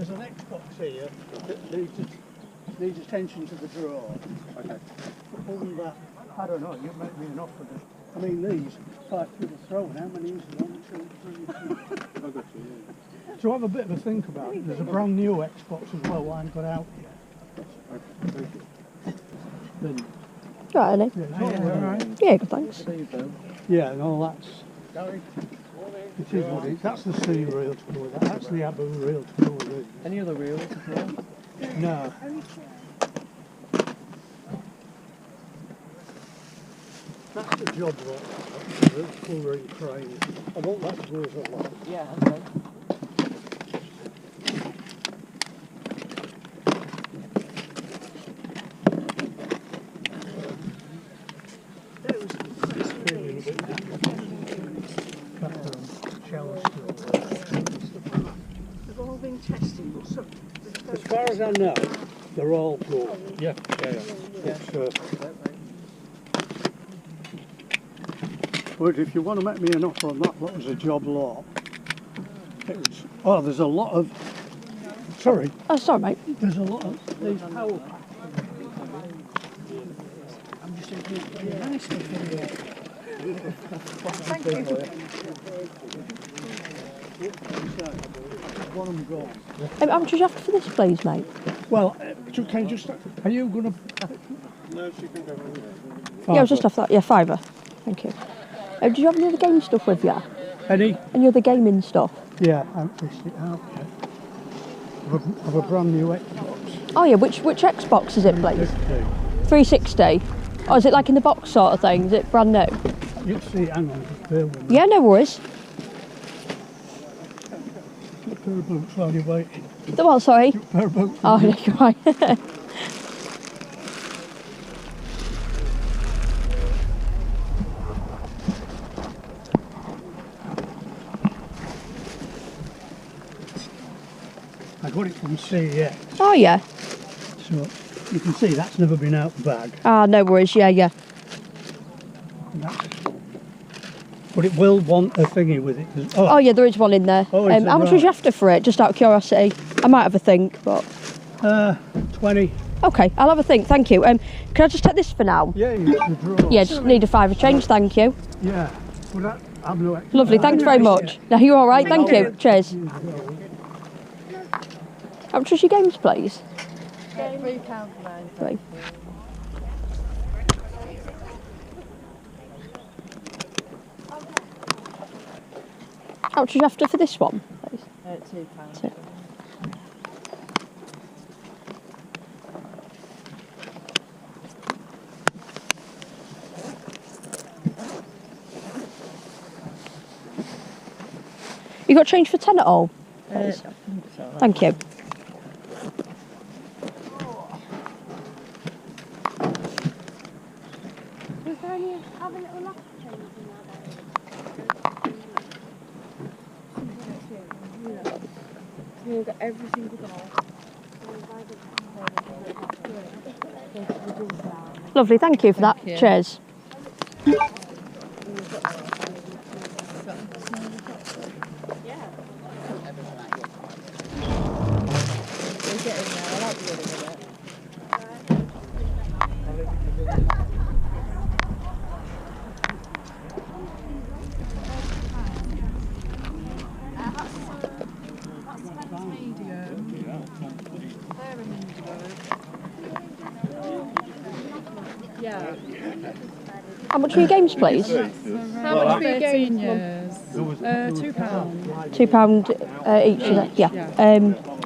There's an Xbox here that needs attention to the drawer. Okay. Under, I don't know, you make me an offer. I mean, these 5 people throwing, how many is there? 1, 2, 3, 4. I got you, yeah. So have a bit of a think about it. There's a brand new Xbox as well, I ain't got out yet. Okay, thank you. Then, Right, Ellie? yeah, alright. Yeah, good, thanks. Yeah, no, that's... It is what it is. That's the C reel to go with that. That's the Abu reel to go with it. Any other reels as well? No. That's the job lot. The colouring crane. I want that to go as a lot. Yeah, okay. They've all been tested, but some... As far as I know, they're all good. Yeah. But if you want to make me an offer on that, what was a job lot? There's a lot of... Sorry. Oh, sorry, mate. There's a lot of these power packs. I'm just thinking it's pretty nice stuff in there. Thank you. One of them gone. How much would you have for this, please, mate? Well, can you just... Are you going to... No, she can go on. Yeah, I was just after that. Yeah, £5. Thank you. Do you have any other game stuff with you? Any? Any other gaming stuff? Yeah, I haven't fished it out yet. Of a brand new Xbox. Oh, yeah, which Xbox is it, please? 360. 360? Oh, is it like in the box sort of thing? Is it brand new? You can see, hang on, just bear with me. Yeah, no worries. Get a pair of boots while you're waiting. The what, sorry? Get a pair of boots. Oh, no, you're right. I got it from CEX, Oh, yeah. so you can see that's never been out the bag. Ah, no worries. Yeah, yeah. But it will want a thingy with it. Oh, yeah, there is one in there. Oh, is there? How much was you after for it? Just out of curiosity. I might have a think, but... 20. Okay, I'll have a think. Thank you. Can I just take this for now? Yeah, you got the drawer. Yeah, just need a £5 change. Thank you. Yeah. Well, I've no extra. Lovely. Thanks very much. No, you're all right. Thank you. Cheers. How much was your games, please? £3.09. How much was you after for this one, please? £2. You got change for 10 at all, please? Thank you. Was there any other little lock chains in there? We've got every single door. Lovely. Thank you for that. you. Cheers. Yeah. How much were your games, please? How much for your 13 years? £2. £2 each, is it? Yeah.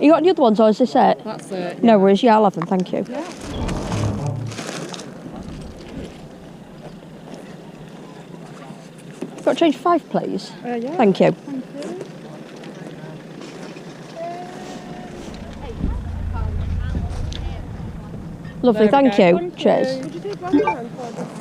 You got any other ones, or is this it? That's it. No worries. Yeah, I'll have them. Thank you. Got to change 5, please. Yeah. Thank you. Lovely. Thank you. Cheers. Would you do £1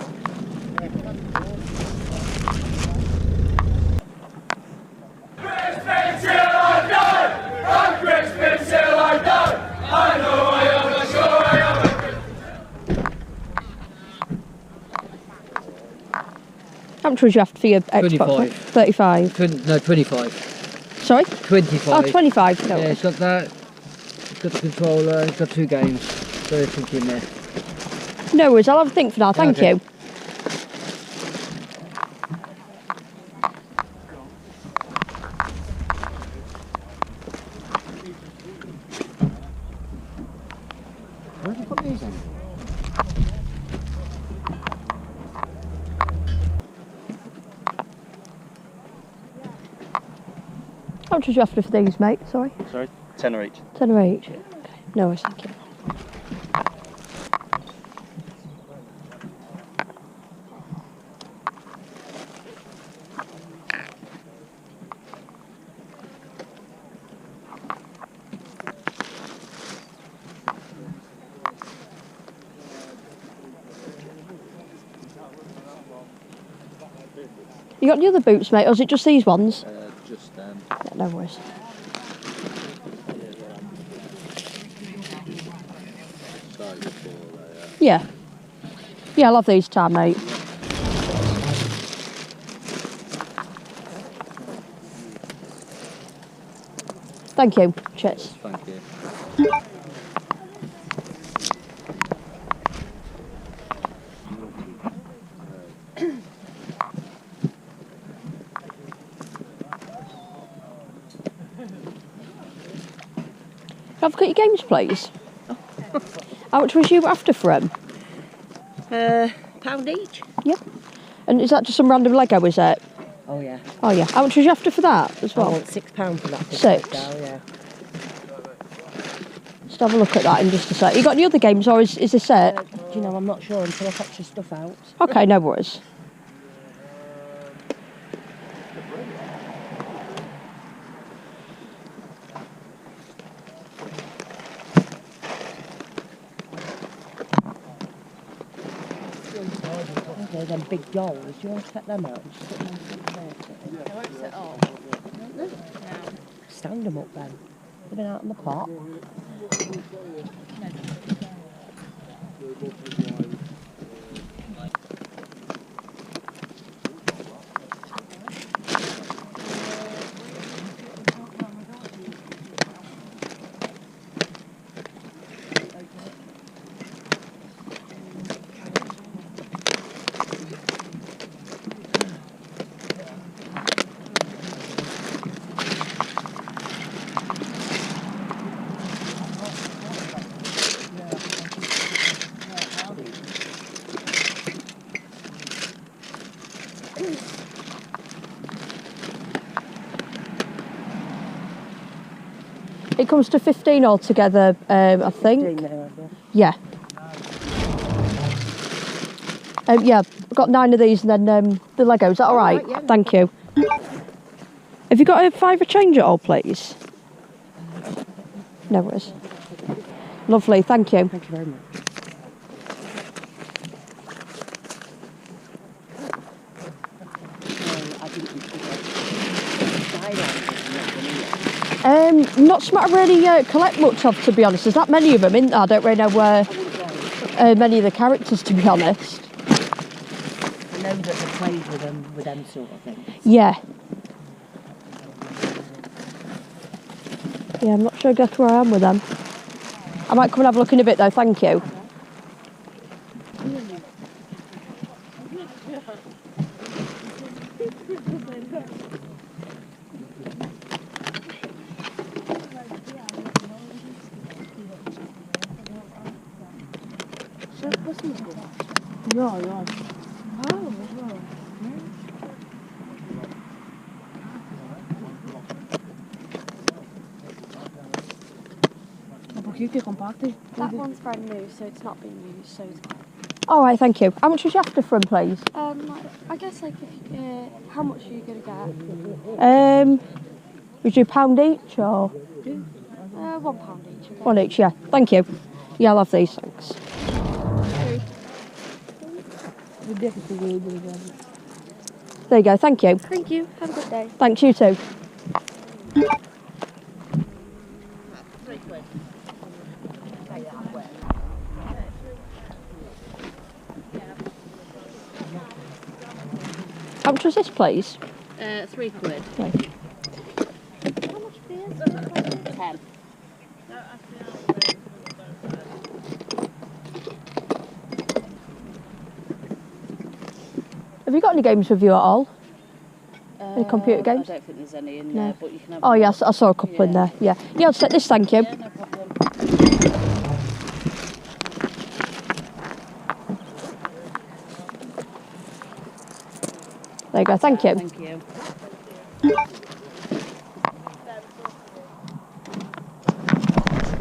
How much was you after for your Xbox? 25. 35. No, 25. Sorry? 25. Oh, 25. No. Yeah, it's got that got the controller, he's got 2 games. So I think in there. No worries, I'll have a think for now, thank Okay. you. Where have you put these in? How much was you after for these, mate? Sorry. Sorry? 10 each. 10 each. Okay. No worries, thank you. You got any other boots, mate, or is it just these ones? Just Yeah, no worries. Yeah. Yeah, I love these time, mate. Thank you. Cheers. Thank you. Have a look at your games, please. How much was you after for them? £1 each? Yeah. And is that just some random Lego, is it? Oh yeah. Oh, yeah. How much was you after for that as I well? want £6 for that. £6? Yeah. Just have a look at that in just a sec. You got any other games, or is this it? Do you know, I'm not sure until I fetch the stuff out. Okay, no worries. Okay, them big dolls, do you want to set them out? And just put them on the I won't sit up. Stand them up then. They've been out in the pot. It comes to 15 altogether, I think. Yeah. Yeah, I've got 9 of these and then the Lego. Is that all right? Yeah. Thank you. Have you got a £5 change at all, please? No worries. Lovely, thank you. Thank you very much. Not something I really collect much of, to be honest. There's that many of them, isn't there? I don't really know many of the characters, to be honest. I know that they played with them sort of things. Yeah. Yeah, I'm not sure exactly where I am with them. I might come and have a look in a bit though, thank you. Ja, ja. Oh, wow. That one's brand new, so it's not been used, so it's All right, thank you. How much was you after for them, please? I guess like if how much are you gonna get? Would you £1 each or? £1 each. Okay. One each, yeah. Thank you. Yeah, I'll have these, thanks. There you go, thank you. Thank you. Have a good day. Thanks, you too. How much was this, please? £3. Right. How much beer? 10. Have you got any games with you at all? Any computer games? I don't think there's any in there, but you can have Oh a yeah, look. I saw a couple in there. Yeah. Yeah, I'll set this, thank you. Yeah, no problem. There you go, thank you. Thank you.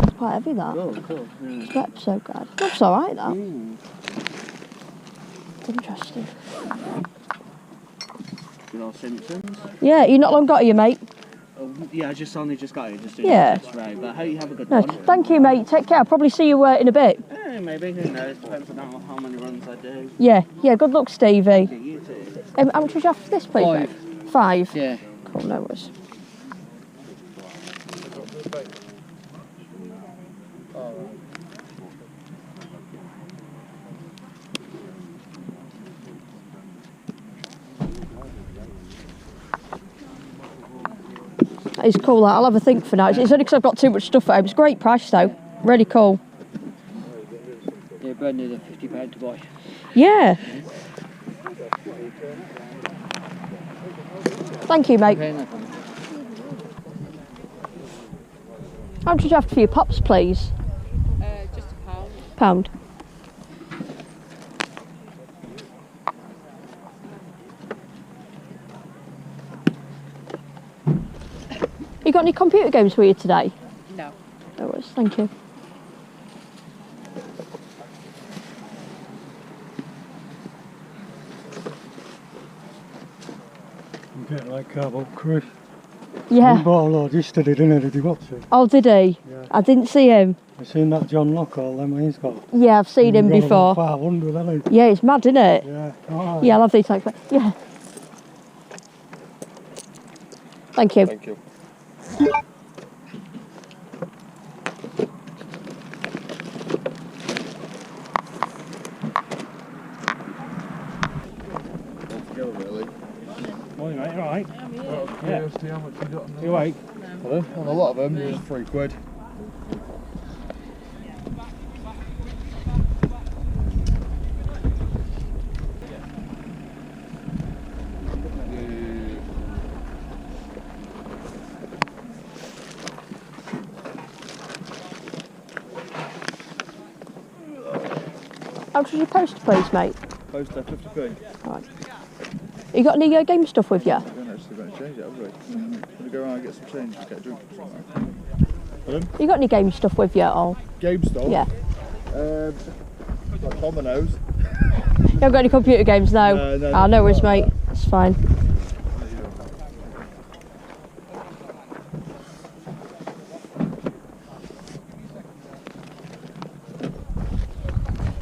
It's quite heavy that. Oh, cool. Yeah. It's not so good. Looks alright that. Mm. Interesting. You know Simpsons? Yeah, you not long got here, mate. Oh, yeah, I only just got it, just doing Yeah. this right. But I hope you have a good No, one. thank you, mate. Take care. I'll probably see you in a bit. Maybe, who knows? Depends on how many runs I do. Yeah, yeah. Good luck, Stevie. Yeah, you too. How much was you after this, please? 5. Mate? 5. Yeah. Cool, no worries. It's cool, that. I'll have a think for now. It's only because I've got too much stuff at home. It's a great price though. Really cool. Yeah, brand new, £50 to buy. Yeah. Thank you, mate. Okay, no problem. How much did you have for your pops, please? Just a pound. Pound. You got any computer games with you today? No. No worries, thank you. You get like carboot Chris. Yeah. He bought a load yesterday, didn't he? Did you watch it? Oh, did he? Yeah. I didn't see him. You seen that John Locke, all them he's got? Yeah, I've seen him He's got before. about 500, hasn't he? Yeah, it's mad, isn't it? Yeah. Alright. Yeah, I love these types. Yeah. Thank you. Thank you. Morning, mate, you alright? Yeah. See how much you got on You awake? On a lot of them, it's £3. How much was your poster, please, mate? Poster, 50p. Right. You got any game stuff with you? We haven't actually got to change it, have we? Gonna go around and get some change, get a drink or something. You got any game stuff with you at all? GameStop? Yeah. Like dominoes. You haven't got any computer games, no? No, Ah, no nothing worries, like mate. It's fine.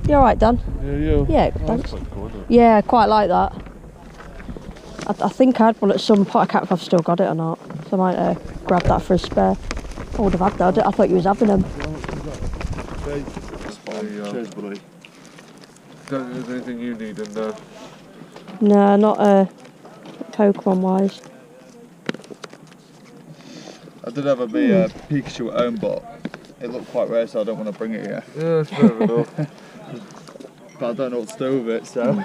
You alright, Dan? Yeah, you. Yeah, thanks. Yeah, I quite like that. I think I had one at some point. I can't remember if I've still got it or not. So I might grab that for a spare. I would have had that. I thought you was having them. Cheers, buddy. Don't think there's anything you need in there. No, not Pokemon wise. I did have a Pikachu at home, but it looked quite rare, so I don't want to bring it here. Yeah, it's fair enough. But I don't know what to do with it, so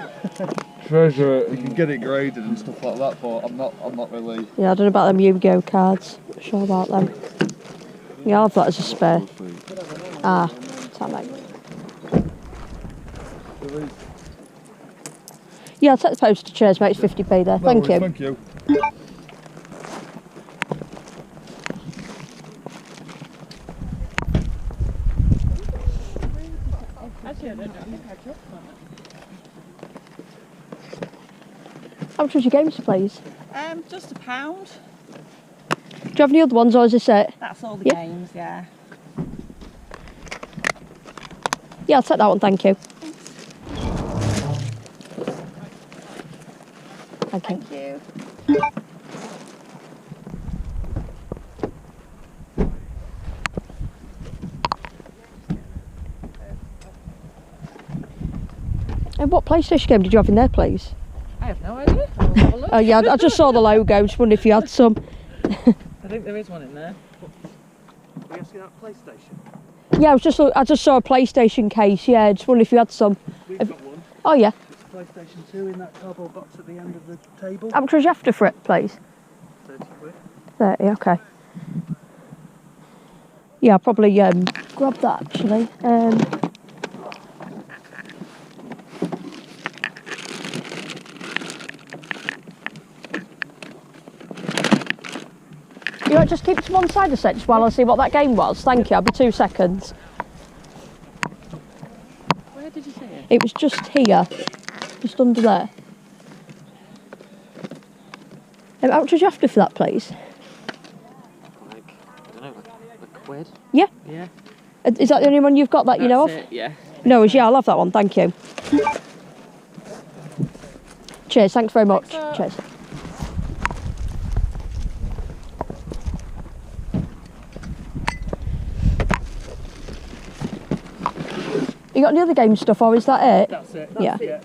Treasure it. you can get it graded and stuff like that. But I'm not really. Yeah, I don't know about them Yu-Gi-Oh cards. Not sure about them. Yeah, I'll have that as a spare. Ah, that mate. Yeah, I'll take the poster. Cheers, mate. It's 50p there. Thank you. Thank you. How much was your games, please? Just a pound. Do you have any other ones, or is this it? That's all the Yeah. games, yeah. Yeah, I'll take that one. Thank you. Thank you. Thank you. And what PlayStation game did you have in there, please? I have no idea. I'll have a look. Oh yeah, I just saw the logo. Just wondered if you had some. I think there is one in there. Are you asking about PlayStation? Yeah, I just saw a PlayStation case. Yeah, just wondered if you had some. We've got one. Oh yeah. It's PlayStation 2 in that cardboard box at the end of the table. How much was you after for it, please? 30 quid. 30, okay. Yeah, I'll probably grab that actually. You know, just keep it to one side a sec just while I see what that game was. Thank you, I'll be 2 seconds. Where did you say it? It was just here, just under there. How much was you after for that, please? Like, I don't know, like a quid? Yeah. Yeah. Is that the only one you've got that you know of? That's it, yeah. No, yeah, I'll have that one, thank you. Cheers, thanks very much. Cheers. You got any other game stuff, or is that it? That's it. Yeah. Yeah.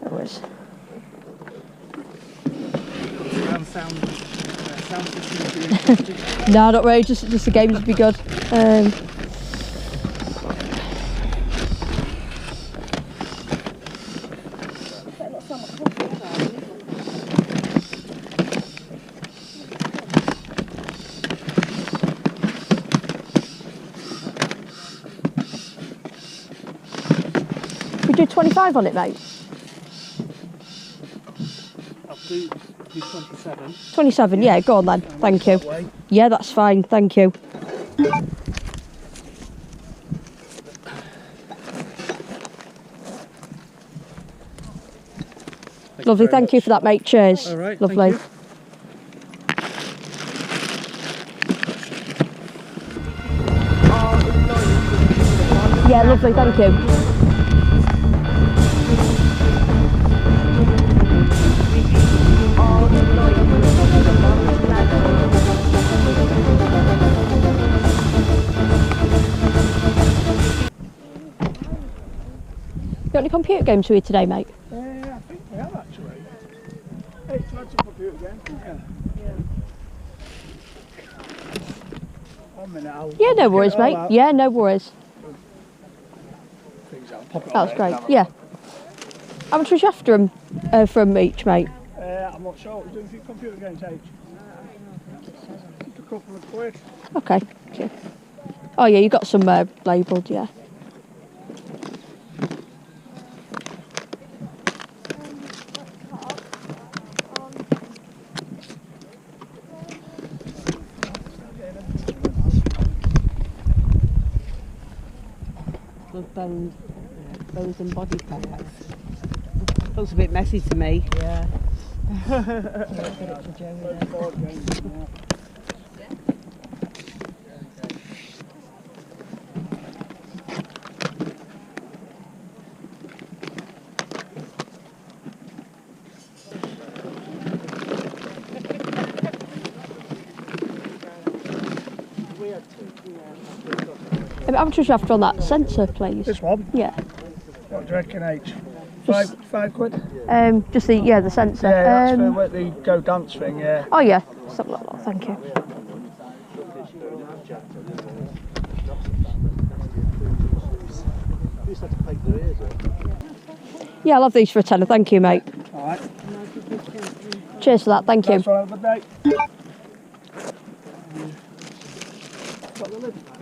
There was. Sound system. No, not really, just the games would be good. We do 25 on it, mate. I'll do 27. 27, yeah, go on then. Thank you. Yeah, that's fine, thank you. Lovely, thank you for that, mate. Cheers. All right, lovely. thank Yeah, lovely, thank you. Got any computer games for you today, mate? I think we have actually. Hey, it's not a computer game, yeah. 1 minute, Yeah, no worries, mate. Yeah, no worries. That's great. Yeah. How much was you after them from each, mate? I'm not sure. We're doing a few computer games, H. Just a couple of quid. Okay. Okay. Oh yeah, you got some labelled, yeah. Bones and body parts. Looks a bit messy to me. Yeah. How much was you after on that sensor, please? This one? Yeah. What do you reckon, H? Five quid? Just the sensor. Yeah, that's for the Go Dance thing, yeah. Oh yeah. Something like that, thank you. Yeah, I love these for a tenner, thank you, mate. Alright. Cheers for that, thank you. That's all, have a good day. Got the lid back.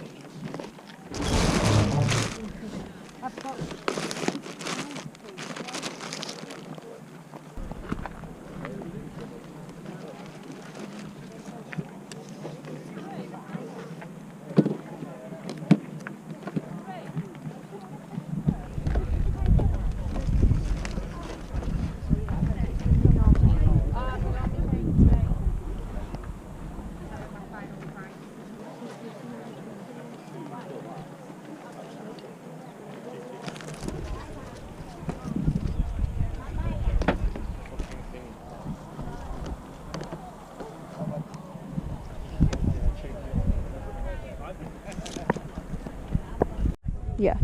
Yeah.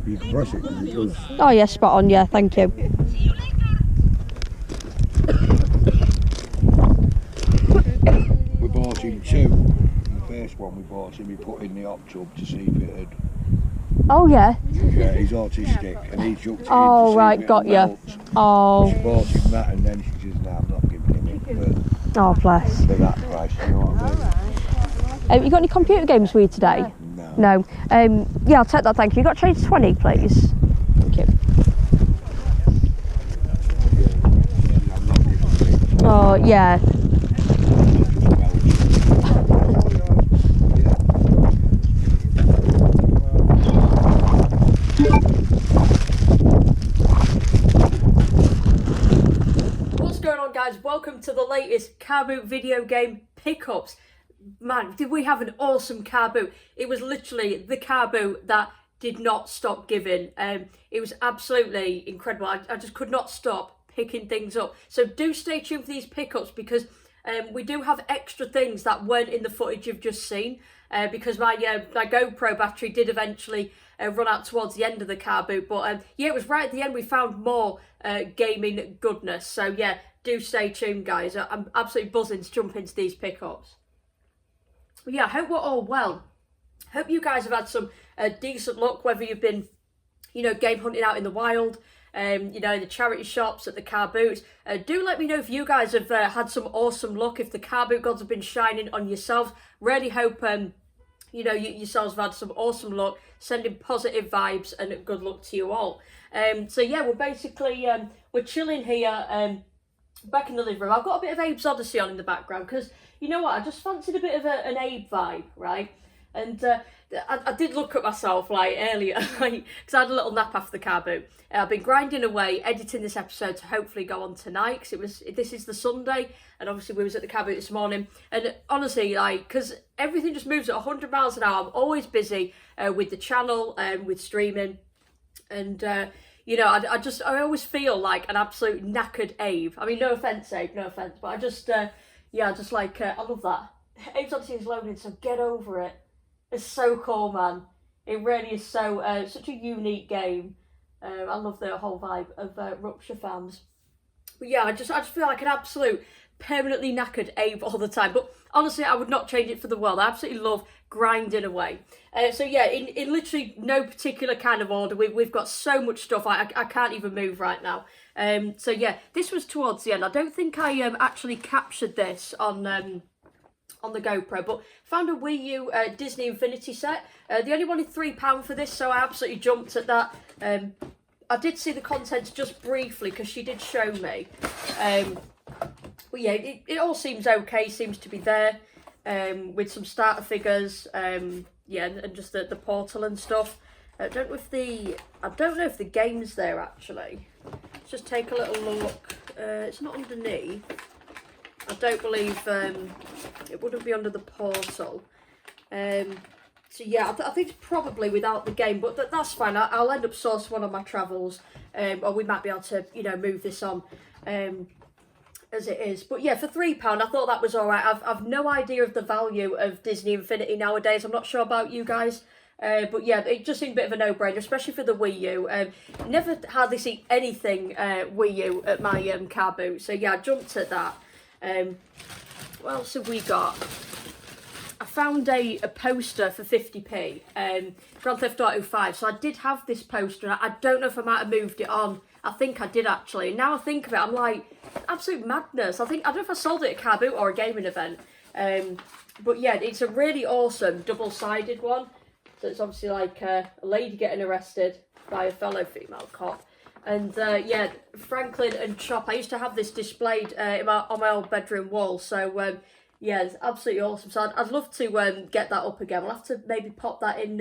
You can press it because it does. Oh yeah, spot on, yeah, thank you. We bought him two. The first one we bought him, we put in the hot tub to see if it had Oh yeah. Yeah, he's autistic and he jumped in Oh to see right, me got on you. boats. Oh. She bought him that and then she says, no, I'm not giving him it Oh bless. for that price, you know what I mean? You got any computer games with you today? No. No. Yeah, I'll take that, thank you. You got to change to 20, please. Thank you. I'm not giving him Oh yeah. What's going on, guys? Welcome to the latest carboot video game pickups. Man, did we have an awesome carboot. It was literally the carboot that did not stop giving. It was absolutely incredible. I just could not stop picking things up. So do stay tuned for these pickups because we do have extra things that weren't in the footage you've just seen because my GoPro battery did eventually run out towards the end of the carboot. But yeah, it was right at the end we found more gaming goodness. So yeah, do stay tuned, guys. I'm absolutely buzzing to jump into these pickups. But yeah, I hope we're all well. Hope you guys have had some decent luck, whether you've been, you know, game hunting out in the wild, you know, in the charity shops, at the car boots. Do let me know if you guys have had some awesome luck, if the car boot gods have been shining on yourselves. Really hope, you know, yourselves have had some awesome luck, sending positive vibes and good luck to you all. So yeah, we're basically, we're chilling here back in the living room. I've got a bit of Abe's Odyssey on in the background because, you know what, I just fancied a bit of an Abe vibe, right? And I did look at myself like earlier, because I had a little nap after the car boot. I've been grinding away, editing this episode to hopefully go on tonight, because this is the Sunday, and obviously we was at the car boot this morning. And honestly, like, because everything just moves at 100 miles an hour, I'm always busy with the channel and with streaming, and you know, I always feel like an absolute knackered Abe. I mean, no offence, Abe, no offence, but I just, yeah, I just like, I love that. Abe's Odyssey is loading, so get over it. It's so cool, man. It really is so, such a unique game. I love the whole vibe of Rupture Farms. But yeah, I just feel like an absolute permanently knackered Abe all the time. But honestly, I would not change it for the world. I absolutely love grinding away. So yeah, in literally no particular kind of order, we've got so much stuff. I can't even move right now. So yeah, this was towards the end. I don't think I actually captured this on the GoPro, but found a Wii U Disney Infinity set. They only wanted £3 for this, so I absolutely jumped at that. I did see the contents just briefly because she did show me. But yeah, it all seems okay, seems to be there, with some starter figures, yeah, and just the portal and stuff. I don't know if the game's there actually. Let's just take a little look. It's not underneath. I don't believe it wouldn't be under the portal. So yeah, I think it's probably without the game, but that's fine. I'll end up sourcing one on my travels, or we might be able to, you know, move this on as it is. But yeah, for £3, I thought that was all right. I've no idea of the value of Disney Infinity nowadays. I'm not sure about you guys. But yeah, it just seemed a bit of a no-brainer, especially for the Wii U. Never hardly see anything Wii U at my car boot. So yeah, I jumped at that. What else have we got? I found a poster for 50p, Grand Theft Auto 5. So I did have this poster. I don't know if I might have moved it on. I think I did actually. And now I think of it, I'm like, absolute madness. I don't know if I sold it at a car boot or a gaming event. But yeah, it's a really awesome double-sided one. So it's obviously like a lady getting arrested by a fellow female cop. And yeah, Franklin and Chop, I used to have this displayed on my old bedroom wall. So yeah, it's absolutely awesome. So I'd love to get that up again. We'll have to maybe pop that in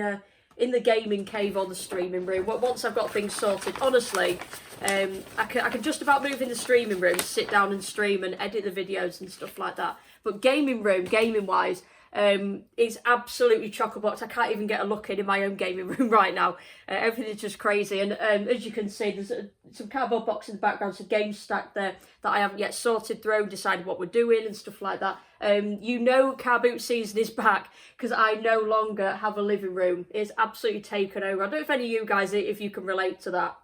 the gaming cave or the streaming room. Once I've got things sorted, honestly, I can just about move in the streaming room, sit down and stream and edit the videos and stuff like that. But gaming room, gaming-wise, it's absolutely chock-a-block. I can't even get a look in my own gaming room right now. Everything's just crazy. And as you can see, there's some cardboard box in the background, some games stacked there that I haven't yet sorted through, decided what we're doing and stuff like that. You know car boot season is back because I no longer have a living room. It's absolutely taken over. I don't know if any of you guys, if you can relate to that.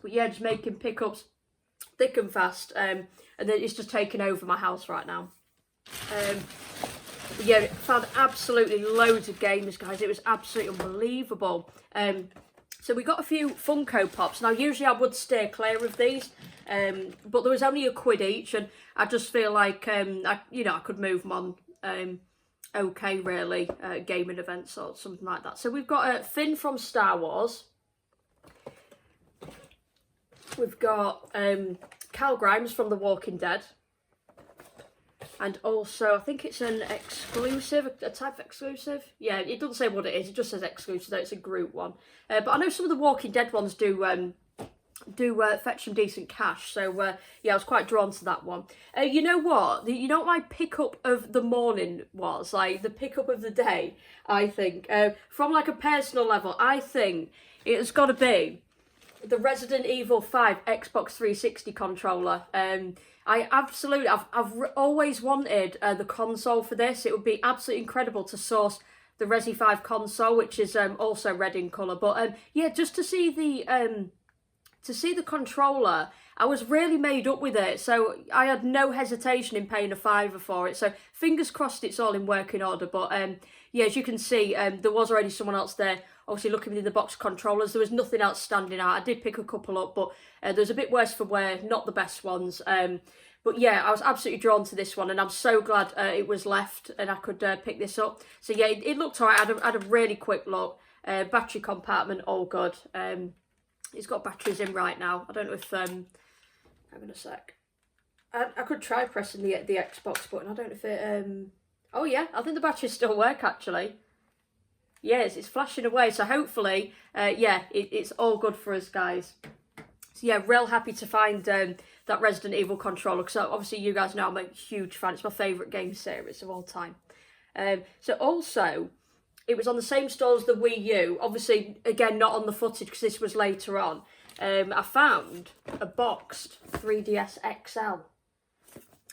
But yeah, just making pickups thick and fast. And then it's just taken over my house right now. Yeah, found absolutely loads of games, guys. It was absolutely unbelievable. So we got a few Funko Pops. Now, usually I would steer clear of these, but there was only £1 each, and I just feel like, I could move them on okay, really, gaming events or something like that. So we've got Finn from Star Wars. We've got Cal Grimes from The Walking Dead. And also, I think it's an exclusive, a type of exclusive. Yeah, it doesn't say what it is. It just says exclusive, though it's a group one. But I know some of the Walking Dead ones do fetch some decent cash. So, yeah, I was quite drawn to that one. You know what? You know what my pickup of the morning was? Like, the pickup of the day, I think. From, like, a personal level, I think it has got to be the Resident Evil 5 Xbox 360 controller. I've always wanted the console for this. It would be absolutely incredible to source the Resi 5 console, which is also red in colour. But yeah, just to see the controller, I was really made up with it. So I had no hesitation in paying £5 for it. So fingers crossed it's all in working order. But yeah, as you can see, there was already someone else there, obviously looking within the box controllers. There was nothing else standing out. I did pick a couple up, but there's a bit worse for wear, not the best ones. But yeah, I was absolutely drawn to this one, and I'm so glad it was left and I could pick this up. So yeah, it looked alright. I had a really quick look. Battery compartment, all good. It's got batteries in right now. I don't know if hang on a sec. I could try pressing the Xbox button. I don't know if it oh yeah, I think the batteries still work actually. Yes, it's flashing away. So hopefully, yeah, it's all good for us, guys. So yeah, real happy to find that Resident Evil controller, because obviously you guys know I'm a huge fan. It's my favourite game series of all time. So also, it was on the same store as the Wii U. Obviously, again, not on the footage because this was later on. I found a boxed 3DS XL.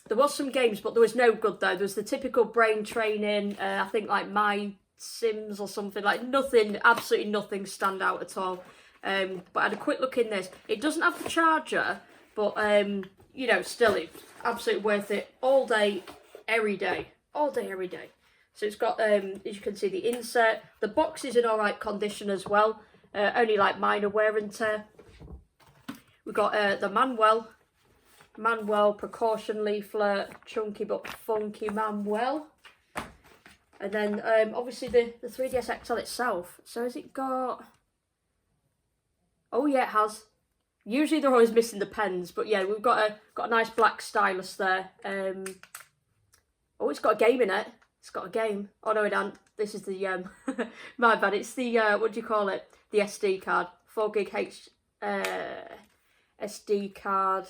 There was some games, but there was no good though. There was the typical brain training, I think like My Sims or something, like nothing, absolutely nothing stand out at all. But I had a quick look in this. It doesn't have the charger, but you know, still it's absolutely worth it all day, every day. All day, every day. So it's got, as you can see, the insert. The box is in alright condition as well. Only like minor wear and tear. We've got the manual, precaution leaflet, chunky but funky manual. And then obviously the 3DS XL itself. So has it got... Oh yeah, it has. Usually they're always missing the pens, but yeah, we've got a nice black stylus there. Oh, it's got a game in it. It's got a game. Oh no, it hasn't. This is the my bad. It's the what do you call it? The SD card. 4 gig SD card.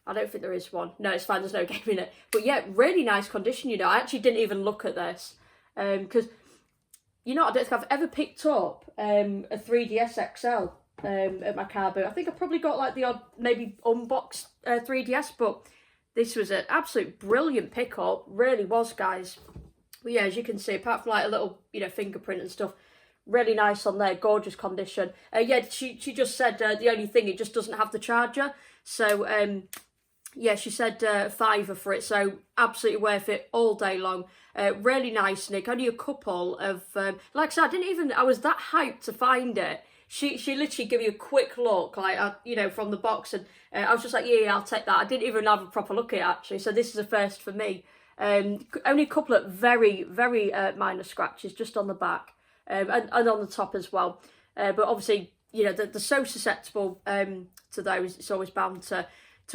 I don't think there is one. No, it's fine. There's no game in it. But yeah, really nice condition. You know, I actually didn't even look at this because you know I don't think I've ever picked up a 3DS XL at my car boot. I think I probably got like the odd maybe unboxed 3DS, but this was an absolute brilliant pickup. Really was, guys. But yeah, as you can see, apart from like a little fingerprint and stuff, really nice on there, gorgeous condition. Yeah, she just said the only thing, it just doesn't have the charger. So yeah, she said £5 for it, so absolutely worth it all day long. Really nice, Nick. Only a couple of like I said, I was that hyped to find it. She literally gave you a quick look, like from the box, and I was just like, yeah, I'll take that. I didn't even have a proper look at it actually, so this is a first for me. Only a couple of very minor scratches just on the back and on the top as well. But obviously, they're so susceptible to those. It's always bound to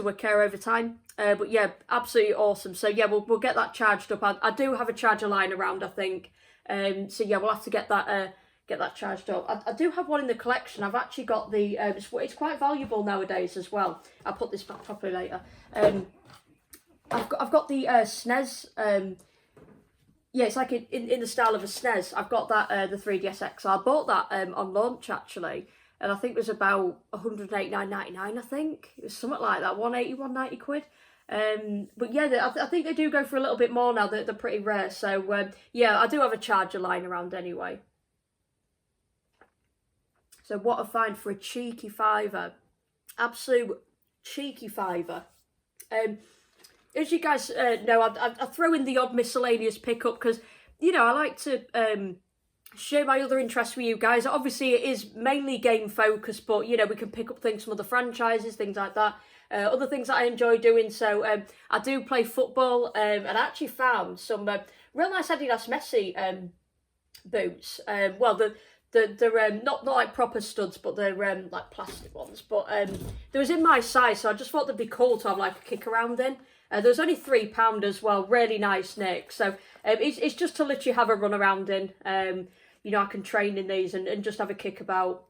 occur over time. But yeah, absolutely awesome. So yeah, we'll get that charged up. I do have a charger lying around, I think. So yeah, we'll have to get that charged up. I do have one in the collection. I've actually got the it's quite valuable nowadays as well. I'll put this back properly later. I've got the SNES. Yeah, it's like in the style of a SNES. I've got that the 3DS XL. I bought that on launch actually, and I think it was about £189.99. I think it was something like that, 190 quid. But yeah, I think they do go for a little bit more now. They're pretty rare. So yeah, I do have a charger lying around anyway. So what a find for a cheeky £5. Absolute cheeky £5. as you guys know, I throw in the odd miscellaneous pickup because, you know, I like to share my other interests with you guys. Obviously, it is mainly game focused, but, you know, we can pick up things from other franchises, things like that. Other things that I enjoy doing. So I do play football, and I actually found some real nice Adidas Messi boots. Well, they're not like proper studs, but they're like plastic ones. But they was in my size, so I just thought they'd be cool to have like a kick around in. There was only £3 as well, really nice nick. So it's just to let you have a run around in. You know, I can train in these and just have a kick about,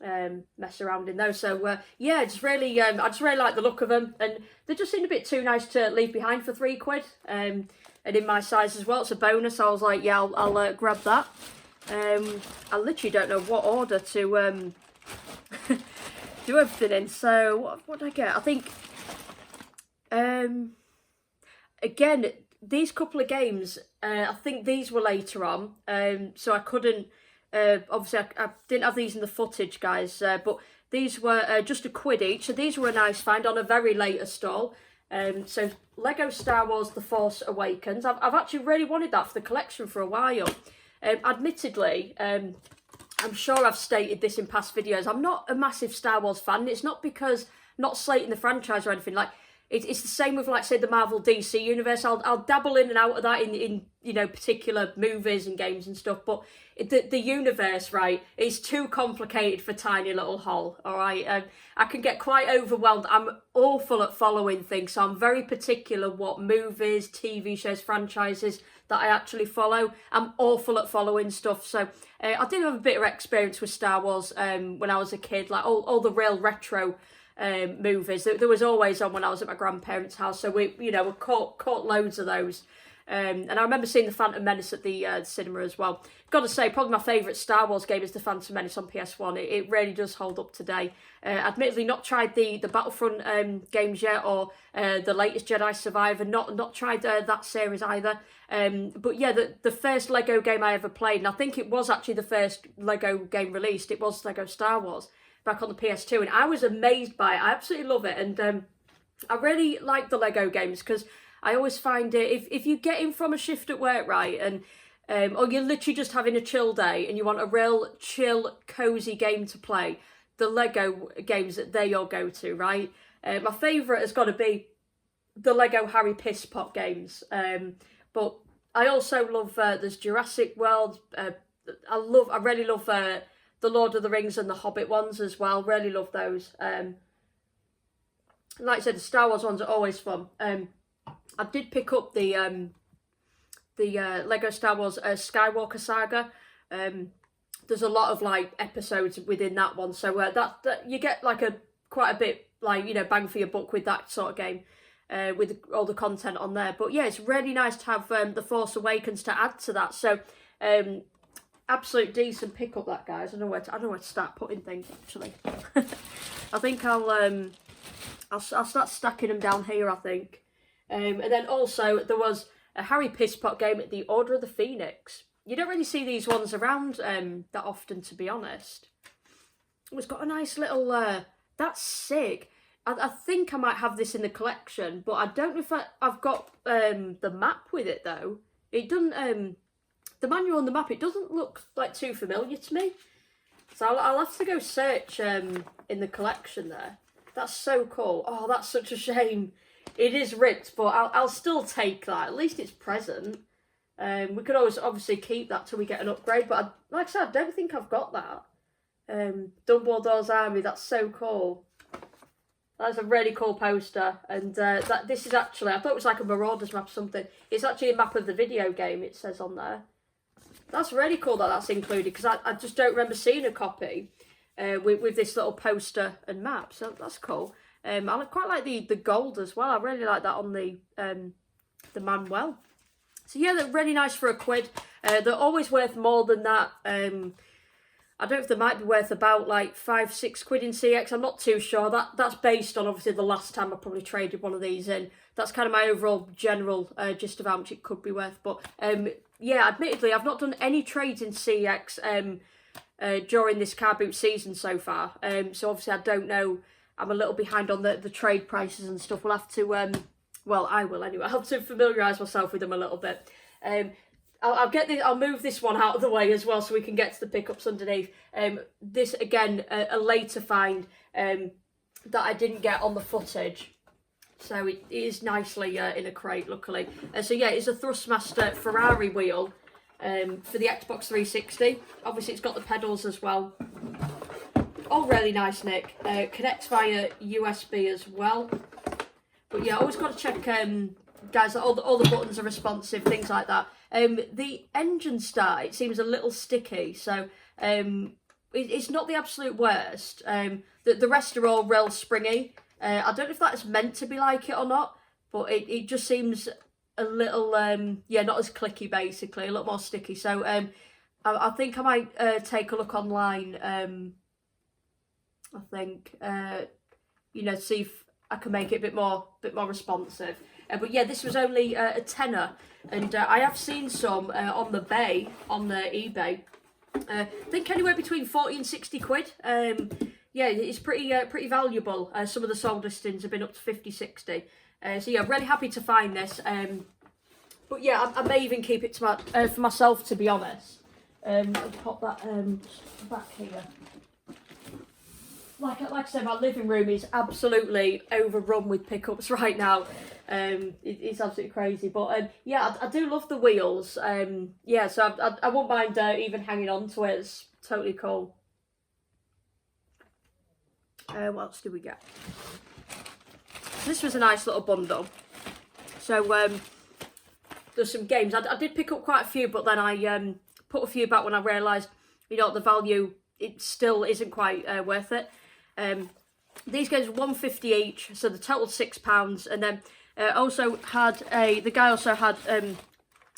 mess around in those. So yeah, just really, I just really like the look of them, and they just seemed a bit too nice to leave behind for £3. And in my size as well, it's a bonus. I was like, yeah, I'll grab that. I literally don't know what order to do everything in. So what did I get? I think again, these couple of games, I think these were later on, so I couldn't, obviously I didn't have these in the footage, guys, but these were just £1 each, so these were a nice find on a very later stall. So Lego Star Wars The Force Awakens, I've actually really wanted that for the collection for a while. Admittedly, I'm sure I've stated this in past videos, I'm not a massive Star Wars fan. It's not because I'm not slating the franchise or anything. Like, it's the same with, like, say, the Marvel DC universe. I'll dabble in and out of that in you know, particular movies and games and stuff, but the universe, right, is too complicated for tiny little Hol, all right? I can get quite overwhelmed. I'm awful at following things, so I'm very particular what movies, TV shows, franchises that I actually follow. I'm awful at following stuff, so I did have a bit of experience with Star Wars when I was a kid, like all the real retro movies. There was always on when I was at my grandparents' house, so we caught loads of those. And I remember seeing the Phantom Menace at the cinema as well. Got to say, probably my favourite Star Wars game is the Phantom Menace on PS1. It really does hold up today. Admittedly, not tried the Battlefront games yet, or the latest Jedi Survivor. Not tried that series either. But yeah, the first Lego game I ever played, and I think it was actually the first Lego game released, it was Lego Star Wars back on the PS2, and I was amazed by it. I absolutely love it, and I really like the Lego games because I always find it, if you get in from a shift at work, right, and or you're literally just having a chill day and you want a real chill, cosy game to play, the Lego games, they're your go-to, right? My favourite has got to be the Lego Harry Piss Pot games, but I also love, there's Jurassic World, I really love the Lord of the Rings and the Hobbit ones as well, really love those. Like I said, the Star Wars ones are always fun. I did pick up the Lego Star Wars Skywalker Saga. There's a lot of like episodes within that one, so that you get like quite a bit, like, you know, bang for your buck with that sort of game, with all the content on there. But yeah, it's really nice to have the Force Awakens to add to that. So absolute decent pick up, that, guys. I know where to start putting things, actually. I think I'll start stacking them down here, I think. And then also there was a Harry Pisspot game at the Order of the Phoenix. You don't really see these ones around that often, to be honest. It's got a nice little, that's sick. I think I might have this in the collection, but I don't know if I've got the map with it, though. It doesn't, the manual on the map, it doesn't look like too familiar to me. So I'll have to go search in the collection there. That's so cool. Oh, that's such a shame. It is ripped, but I'll still take that. At least it's present. We could always obviously keep that till we get an upgrade, but like I said, I don't think I've got that. Dumbledore's Army, that's so cool. That's a really cool poster, and this is actually, I thought it was like a Marauders map or something. It's actually a map of the video game, it says on there. That's really cool that that's included, because I just don't remember seeing a copy with this little poster and map, so that's cool. I quite like the gold as well. I really like that on the Manuel. So yeah, they're really nice for £1. They're always worth more than that. I don't know if they might be worth about like £5-6 in CX. I'm not too sure. That's based on obviously the last time I probably traded one of these in. That's kind of my overall general gist of how much it could be worth. But yeah, admittedly, I've not done any trades in CX during this car boot season so far. So obviously I don't know. I'm a little behind on the trade prices and stuff. We'll have to Well, I will anyway. I'll have to familiarise myself with them a little bit. I'll move this one out of the way as well so we can get to the pickups underneath. This again a later find that I didn't get on the footage, so it is nicely in a crate, luckily. So yeah, it's a Thrustmaster Ferrari wheel for the Xbox 360. Obviously it's got the pedals as well. All really nice, Nick. Connects via USB as well. But yeah, always got to check, guys, that all the buttons are responsive, things like that. The engine start, it seems a little sticky, so it's not the absolute worst. The rest are all real springy. I don't know if that's meant to be like it or not, but it just seems a little, yeah, not as clicky, basically, a little more sticky. So I think I might take a look online, I think, you know, see if I can make it a bit more responsive. But yeah, this was only a tenner, and I have seen some on the bay, on the eBay. I think anywhere between 40 and 60 quid. Yeah, it's pretty valuable. Some of the sold listings have been up to 50, 60. So yeah, I'm really happy to find this. But yeah, I may even keep it to for myself, to be honest. I'll pop that back here. Like I said, my living room is absolutely overrun with pickups right now. It's absolutely crazy, but yeah, I do love the wheels. Yeah, so I won't mind even hanging on to it. It's totally cool. What else did we get? This was a nice little bundle. So there's some games. I did pick up quite a few, but then I put a few back when I realised, you know, the value, it still isn't quite worth it. These games were £1.50 each, so the total £6, and then also had the guy also had an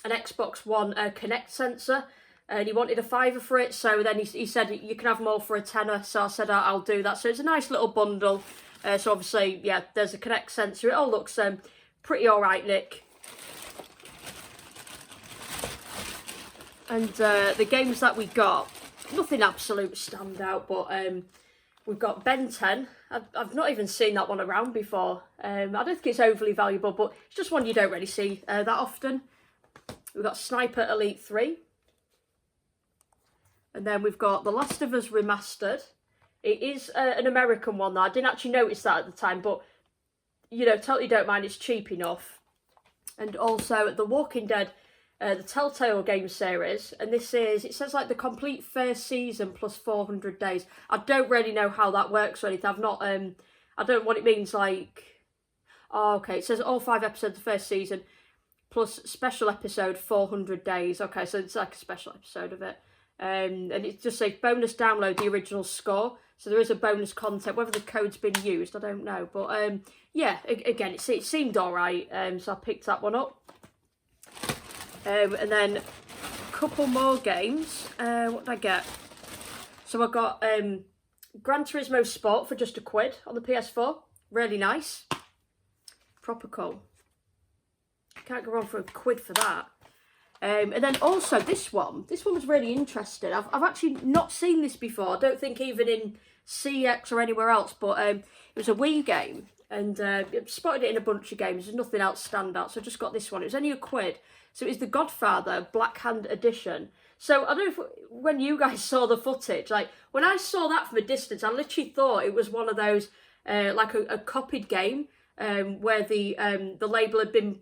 Xbox One Connect sensor, and he wanted a £5 for it. So then he said you can have them all for a tenner. So I said I'll do that. So it's a nice little bundle. So obviously, yeah, there's a Connect sensor. It all looks pretty all right, Nick. And the games that we got, nothing absolute standout, but we've got Ben 10. I've not even seen that one around before. I don't think it's overly valuable, but it's just one you don't really see that often. We've got Sniper Elite 3. And then we've got The Last of Us Remastered. It is an American one, though. I didn't actually notice that at the time, but, you know, totally don't mind. It's cheap enough. And also The Walking Dead, the Telltale game series, and this is, it says like the complete first season plus 400 days. I don't really know how that works or anything. I've not, I don't know what it means, like, oh, okay, it says all 5 episodes of the first season plus special episode 400 days. Okay, so it's like a special episode of it. And it just says bonus download the original score. So there is a bonus content. Whether the code's been used, I don't know. But yeah, again, it seemed all right. So I picked that one up. And then a couple more games. What did I get? So I got Gran Turismo Sport for just £1 on the PS4. Really nice. Proper cool. Can't go wrong for £1 for that. And then also this one was really interesting. I've actually not seen this before. I don't think even in CX or anywhere else, but it was a Wii game, and spotted it in a bunch of games. There's nothing else stand out, so I just got this one. It was only £1. So it's the Godfather Black Hand Edition. So I don't know if when you guys saw the footage, like when I saw that from a distance, I literally thought it was one of those like a copied game where the label had been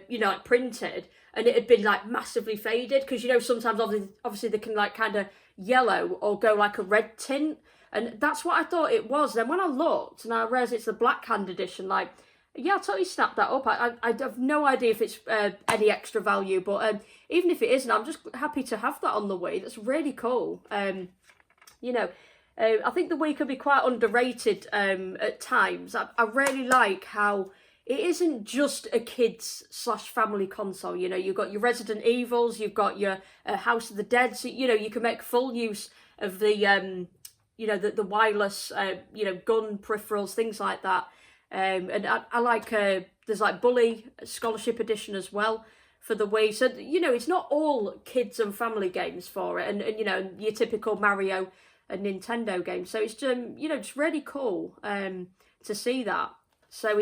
you know, like printed, and it had been like massively faded, because you know sometimes obviously they can like kind of yellow or go like a red tint, and that's what I thought it was. Then when I looked and I realised it's the Black Hand Edition, like, yeah, I totally snapped that up. I have no idea if it's any extra value, but even if it isn't, I'm just happy to have that on the Wii. That's really cool. You know, I think the Wii can be quite underrated at times. I really like how it isn't just a kids/family console. You know, you've got your Resident Evils, you've got your House of the Dead. So, you know, you can make full use of the, you know, the wireless, you know, gun peripherals, things like that. And I like, there's like Bully Scholarship Edition as well for the Wii. So, you know, it's not all kids and family games for it. And you know, your typical Mario and Nintendo games. So it's, you know, just really cool to see that. So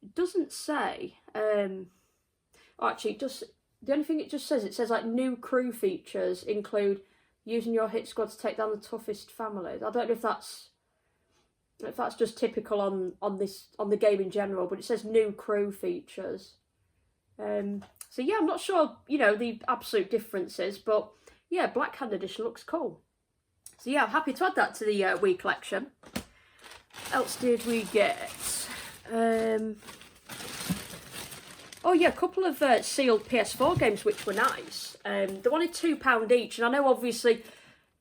It doesn't say. Actually, the only thing it says like new crew features include using your hit squad to take down the toughest families. I don't know if that's just typical on the game in general, but it says new crew features. So yeah, I'm not sure, you know, the absolute differences, but yeah, Black Hand Edition looks cool. So yeah, I'm happy to add that to the Wii collection. What else did we get? Oh yeah, a couple of sealed PS4 games which were nice. They wanted £2 each, and I know obviously,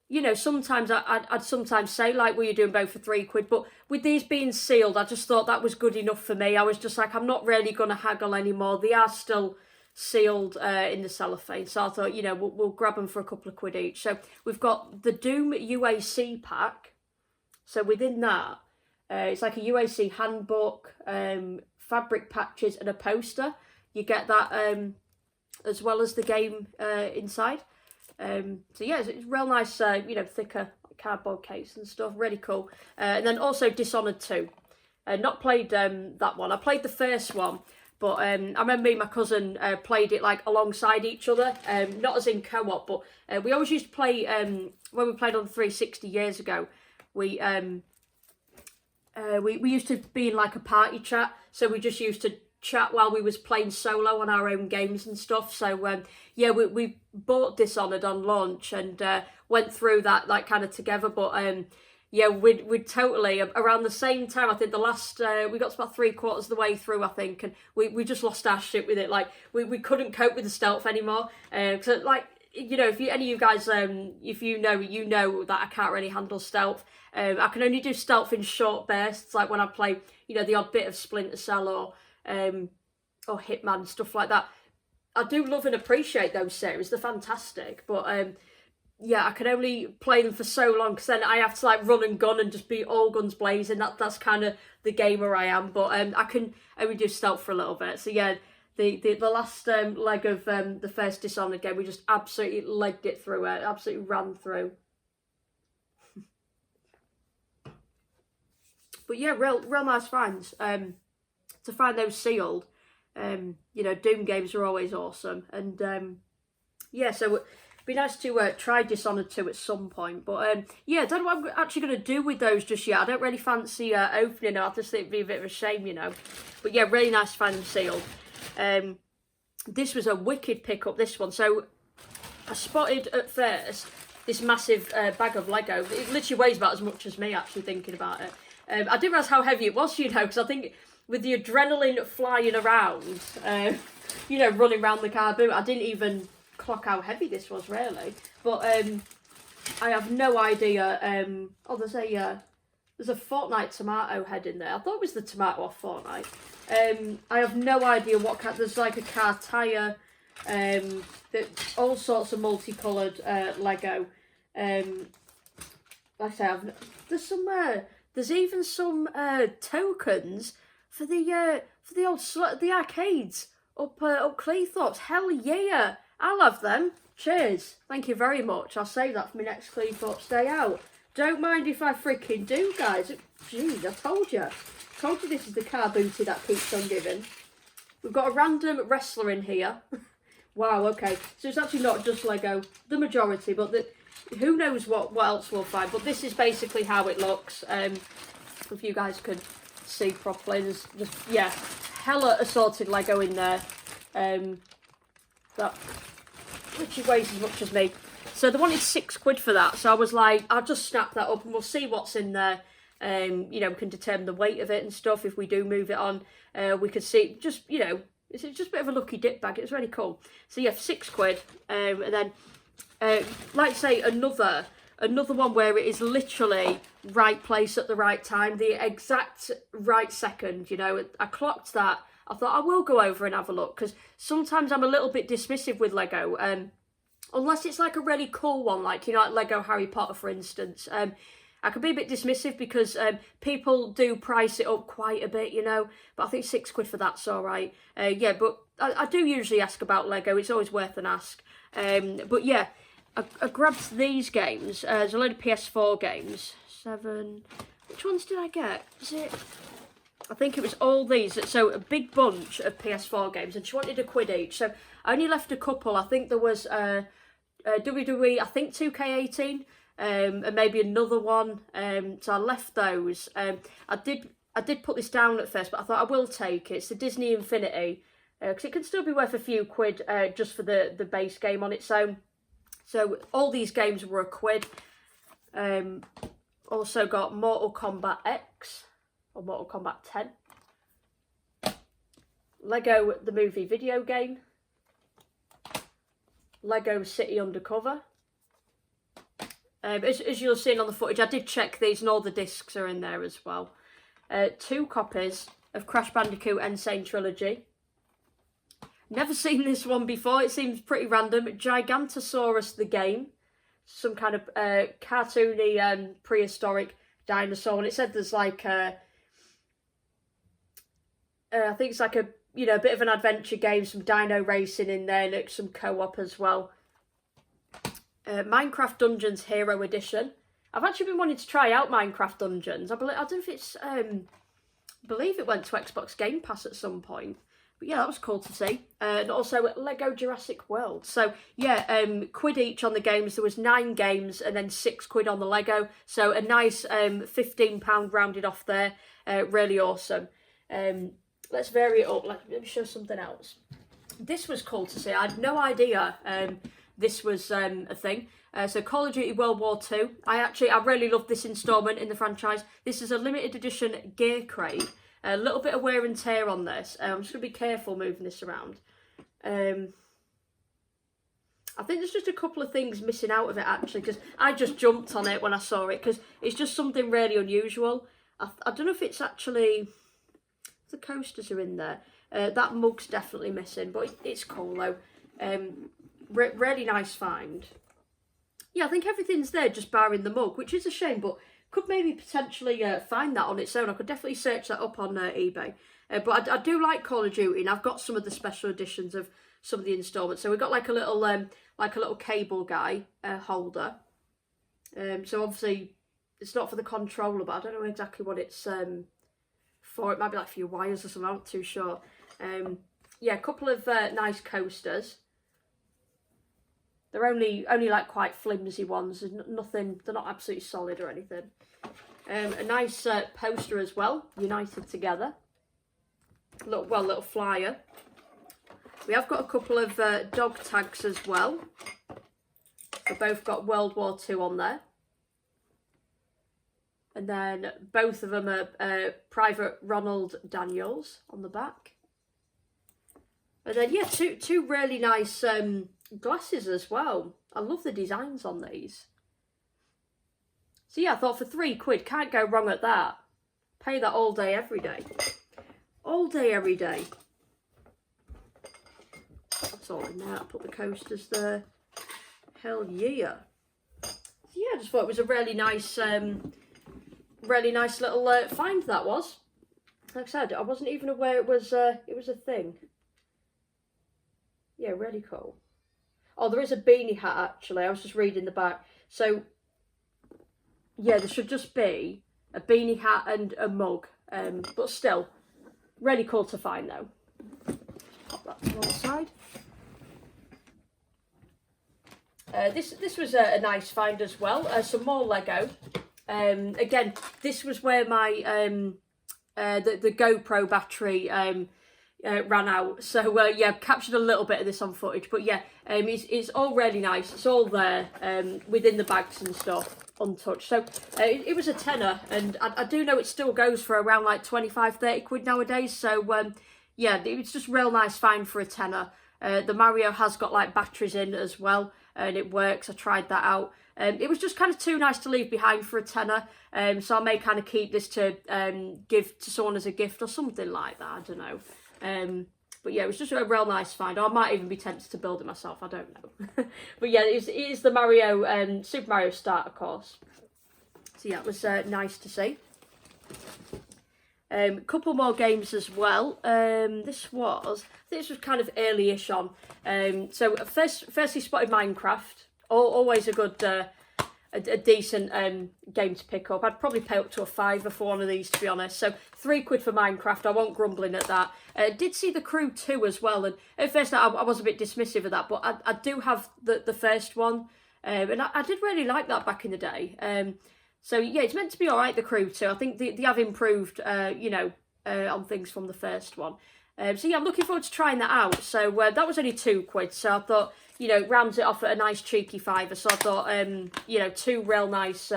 you know, sometimes I'd sometimes say like, well, you're doing both for £3, but with these being sealed, I just thought that was good enough for me. I was just like, I'm not really going to haggle anymore. They are still sealed in the cellophane, so I thought, you know, we'll grab them for a couple of quid each. So we've got the Doom UAC pack. So within that, it's like a UAC handbook, fabric patches and a poster. You get that as well as the game inside. So yeah, it's real nice, you know, thicker cardboard case and stuff, really cool. And then also Dishonored 2. Not played that one. I played the first one, but I remember me and my cousin played it like alongside each other, not as in co-op, but we always used to play, when we played on the 360 years ago, we used to be in like a party chat, so we just used to chat while we was playing solo on our own games and stuff. So yeah, we bought Dishonored on launch and went through that like kind of together, but yeah, we'd totally around the same time. I think the last we got to about 3/4 of the way through, I think, and we just lost our shit with it. Like we couldn't cope with the stealth anymore. So like, you know, if any of you guys if you know that I can't really handle stealth. I can only do stealth in short bursts, like when I play, you know, the odd bit of Splinter Cell or Hitman, stuff like that. I do love and appreciate those series, they're fantastic, but yeah, I can only play them for so long because then I have to like run and gun and just be all guns blazing. That's kind of the gamer I am, but I can only do stealth for a little bit. So yeah, the last leg of the first Dishonored game, we just absolutely legged it through it, absolutely ran through. But yeah, real nice finds. To find those sealed, you know, Doom games are always awesome, and yeah, so it'd be nice to try Dishonored 2 at some point. But yeah, I don't know what I'm actually going to do with those just yet. I don't really fancy opening them. I just think it'd be a bit of a shame, you know. But yeah, really nice to find them sealed. This was a wicked pickup, this one. So I spotted at first this massive bag of Lego. It literally weighs about as much as me, actually, thinking about it. I didn't realise how heavy it was, you know, because I think with the adrenaline flying around, you know, running around the car boot, I didn't even clock how heavy this was, really. But I have no idea. Oh, there's a Fortnite tomato head in there. I thought it was the tomato off Fortnite. I have no idea what car. There's like a car tyre. All sorts of multicoloured Lego. Like I say, there's even some tokens for the arcades up Cleethorpes. Hell yeah, I'll have them. Cheers, thank you very much. I'll save that for my next Cleethorpes day out. Don't mind if I freaking do, guys. Jeez, I told you this is the car booty that keeps on giving. We've got a random wrestler in here. Wow, okay, so it's actually not just Lego, the majority, but who knows what else we'll find. But this is basically how it looks. If you guys could see properly, there's just, yeah, hella assorted Lego in there. That literally weighs as much as me. So they wanted £6 for that, so I was like, I'll just snap that up and we'll see what's in there. You know, we can determine the weight of it and stuff. If we do move it on, we could see, just, you know, it's just a bit of a lucky dip bag. It's really cool. So yeah, £6, and then like I say, another one where it is literally right place at the right time, the exact right second. You know, I clocked that. I thought I will go over and have a look, because sometimes I'm a little bit dismissive with Lego, unless it's like a really cool one, like, you know, like Lego Harry Potter, for instance. I can be a bit dismissive because people do price it up quite a bit, you know, but I think £6 for that's all right. Yeah, but I do usually ask about Lego. It's always worth an ask. But yeah, I grabbed these games. There's a load of PS4 games. 7. Which ones did I get? Is it I think it was all these, so a big bunch of PS4 games, and she wanted £1 each. So I only left a couple. I think there was WWE, I think 2K18, and maybe another one. So I left those. I did put this down at first, but I thought I will take it. It's the Disney Infinity, because it can still be worth a few quid just for the base game on its own. So all these games were £1. Also got Mortal Kombat X, or Mortal Kombat 10. Lego the Movie video game. Lego City Undercover. As you'll see on the footage, I did check these and all the discs are in there as well. 2 copies of Crash Bandicoot Insane Trilogy. Never seen this one before, it seems pretty random. Gigantosaurus the game. Some kind of cartoony prehistoric dinosaur. And it said there's like I think it's like a bit of an adventure game, some dino racing in there, and some co-op as well. Minecraft Dungeons Hero Edition. I've actually been wanting to try out Minecraft Dungeons. I don't know if it's I believe it went to Xbox Game Pass at some point. But yeah, that was cool to see. And also Lego Jurassic World. So yeah, £1 each on the games. There was 9 games and then £6 on the Lego. So a nice £15 rounded off there. Really awesome. Let's vary it up. Let me show something else. This was cool to see. I had no idea this was a thing. So Call of Duty World War II. I really love this instalment in the franchise. This is a limited edition gear crate. A little bit of wear and tear on this. I'm just going to be careful moving this around. I think there's just a couple of things missing out of it actually, because I just jumped on it when I saw it, because it's just something really unusual. I don't know if it's actually... The coasters are in there. That mug's definitely missing, but it's cool though. Really nice find. Yeah, I think everything's there just barring the mug, which is a shame, but could maybe potentially find that on its own. I could definitely search that up on eBay. But I do like Call of Duty, and I've got some of the special editions of some of the installments. So we've got like a little cable guy holder. So obviously it's not for the controller, but I don't know exactly what it's for. It might be like for your wires or something. I'm not too sure. Yeah, a couple of nice coasters. They're only like quite flimsy ones. There's nothing. They're not absolutely solid or anything. A nice poster as well. United Together. Little flyer. We have got a couple of dog tags as well. They've both got World War II on there. And then both of them are Private Ronald Daniels on the back. And then yeah, two really nice glasses as well. I love the designs on these. So yeah, I thought for £3, can't go wrong at that. Pay that all day, every day. All day, every day. That's all in there. I'll put the coasters there. Hell yeah. So yeah, I just thought it was a really nice little find that was. Like I said, I wasn't even aware it was a thing. Yeah, really cool. Oh, there is a beanie hat actually. I was just reading the back. So yeah, there should just be a beanie hat and a mug. But still, really cool to find though. Pop that to one side. This was a nice find as well. Some more Lego. Again, this was where my the GoPro battery ran out. So yeah, captured a little bit of this on footage. But yeah, it's all really nice. It's all there within the bags and stuff, untouched. So it was a tenner, and I do know it still goes for around like 25-30 quid nowadays. So yeah, it was just real nice find for a tenner. The Mario has got like batteries in as well, and it works. I tried that out. It was just kind of too nice to leave behind for a tenner, so I may kind of keep this to give to someone as a gift or something like that. I don't know. But yeah, it was just a real nice find. Or I might even be tempted to build it myself. I don't know. But yeah, it is the Mario Super Mario Starter course. So yeah, it was nice to see. Couple more games as well. This was kind of early-ish on. So firstly spotted Minecraft. Always a good a decent game to pick up. I'd probably pay up to a £5 for one of these, to be honest. So £3 for Minecraft. I won't grumbling at that. Did see The Crew 2 as well, and at first I was a bit dismissive of that, but I do have the first one, and I did really like that back in the day. So yeah, it's meant to be alright, The Crew 2. I think they have improved, you know, on things from the first one. So yeah, I'm looking forward to trying that out. So that was only £2, so I thought, you know, rounds it off at a nice cheeky £5. So I thought, you know, two real nice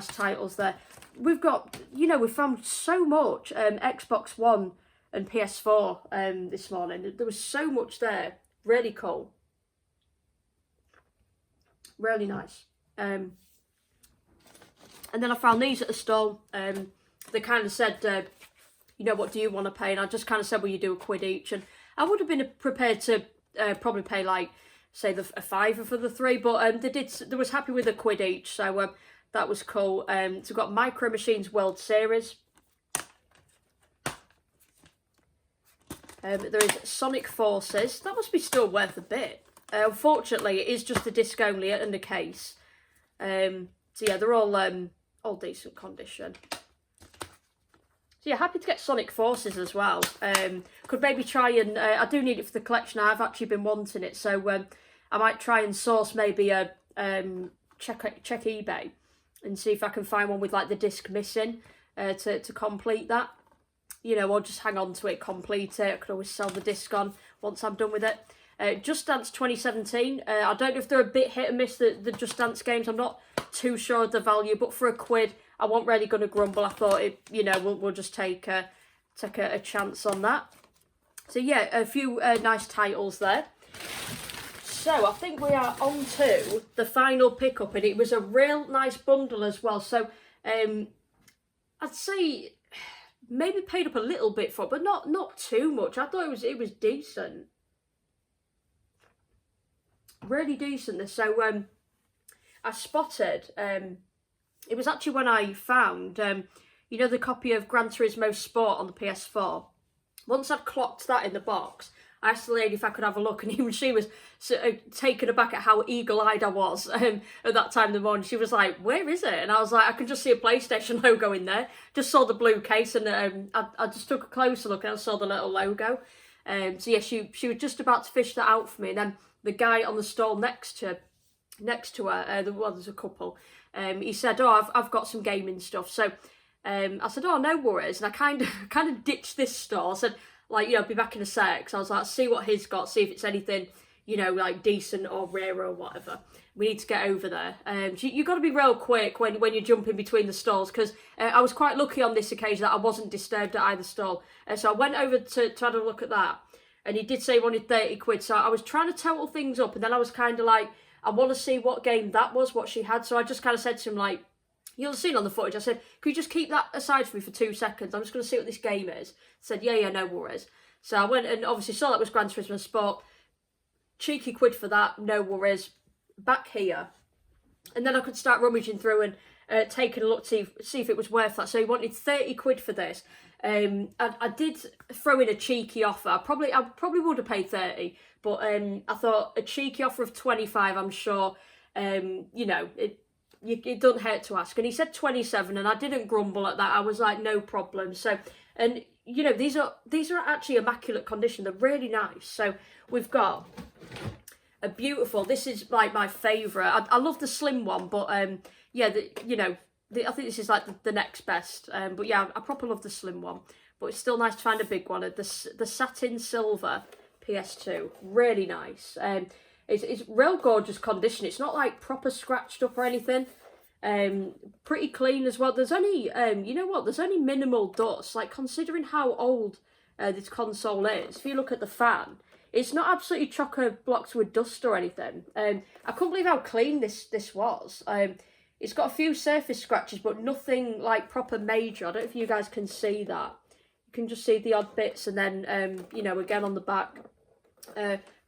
titles there. We've got, you know, we found so much Xbox One and PS4 this morning. There was so much there. Really cool. Really nice. And then I found these at the stall. They kind of said, you know, what do you want to pay? And I just kind of said, well, you do £1 each. And I would have been prepared to probably pay, like, say, a £5 for the 3. But they was happy with £1 each. So that was cool. So we've got Micro Machines World Series. There is Sonic Forces. That must be still worth a bit. Unfortunately, it is just a disc only and a case. So yeah, they're all decent condition. So yeah, happy to get Sonic Forces as well. Could maybe try and I do need it for the collection. I've actually been wanting it, so I might try and source maybe a check eBay and see if I can find one with like the disc missing to complete that. You know, or just hang on to it, complete it. I could always sell the disc on once I'm done with it. Just Dance 2017. I don't know if they're a bit hit and miss, the Just Dance games. I'm not too sure of the value, but for £1, I wasn't really going to grumble. I thought, you know, we'll just take a chance on that. So yeah, a few nice titles there. So I think we are on to the final pickup, and it was a real nice bundle as well. So I'd say maybe paid up a little bit for it, but not too much. I thought it was decent. Really decent. So I spotted, it was actually when I found, you know, the copy of Gran Turismo Sport on the PS4. Once I'd clocked that in the box, I asked the lady if I could have a look, and even she was taken aback at how eagle-eyed I was at that time in the morning. She was like, where is it? And I was like, I can just see a PlayStation logo in there. Just saw the blue case, and I just took a closer look and I saw the little logo. So yeah, she was just about to fish that out for me, and then the guy on the stall next to her, well, there's a couple, he said, oh, I've got some gaming stuff. So I said, oh, no worries. And I kind of ditched this store. I said, like, you know, I'll be back in a sec. So I was like, see what he's got, see if it's anything, you know, like decent or rare or whatever. We need to get over there. So you've got to be real quick when you're jumping between the stalls, because I was quite lucky on this occasion that I wasn't disturbed at either stall. So I went over to have a look at that, and he did say he wanted £30. So I was trying to total things up, and then I was kind of like, I want to see what game that was, what she had. So I just kind of said to him, like, you'll have seen on the footage, I said, could you just keep that aside for me for 2 seconds? I'm just going to see what this game is. Said, yeah, no worries. So I went and obviously saw that was Gran Turismo Sport. Cheeky £1 for that, no worries. Back here. And then I could start rummaging through and taking a look to see if it was worth that. So he wanted £30 for this. I did throw in a cheeky offer. I probably would have paid 30, but I thought a cheeky offer of 25, I'm sure, you know, it doesn't hurt to ask. And he said 27, and I didn't grumble at that. I was like, no problem. So, and you know, these are actually immaculate condition. They're really nice. So we've got a beautiful, this is like my favourite. I love the slim one, but yeah, you know, I think this is like the next best. But yeah, I proper love the slim one. But it's still nice to find a big one. The satin silver PS2, really nice. It's real gorgeous condition. It's not like proper scratched up or anything. Pretty clean as well. There's only, you know what? There's only minimal dust. Like, considering how old this console is, if you look at the fan, it's not absolutely chock-a-blocked with dust or anything. I couldn't believe how clean this was. It's got a few surface scratches, but nothing like proper major. I don't know if you guys can see that. You can just see the odd bits, and then, you know, again on the back.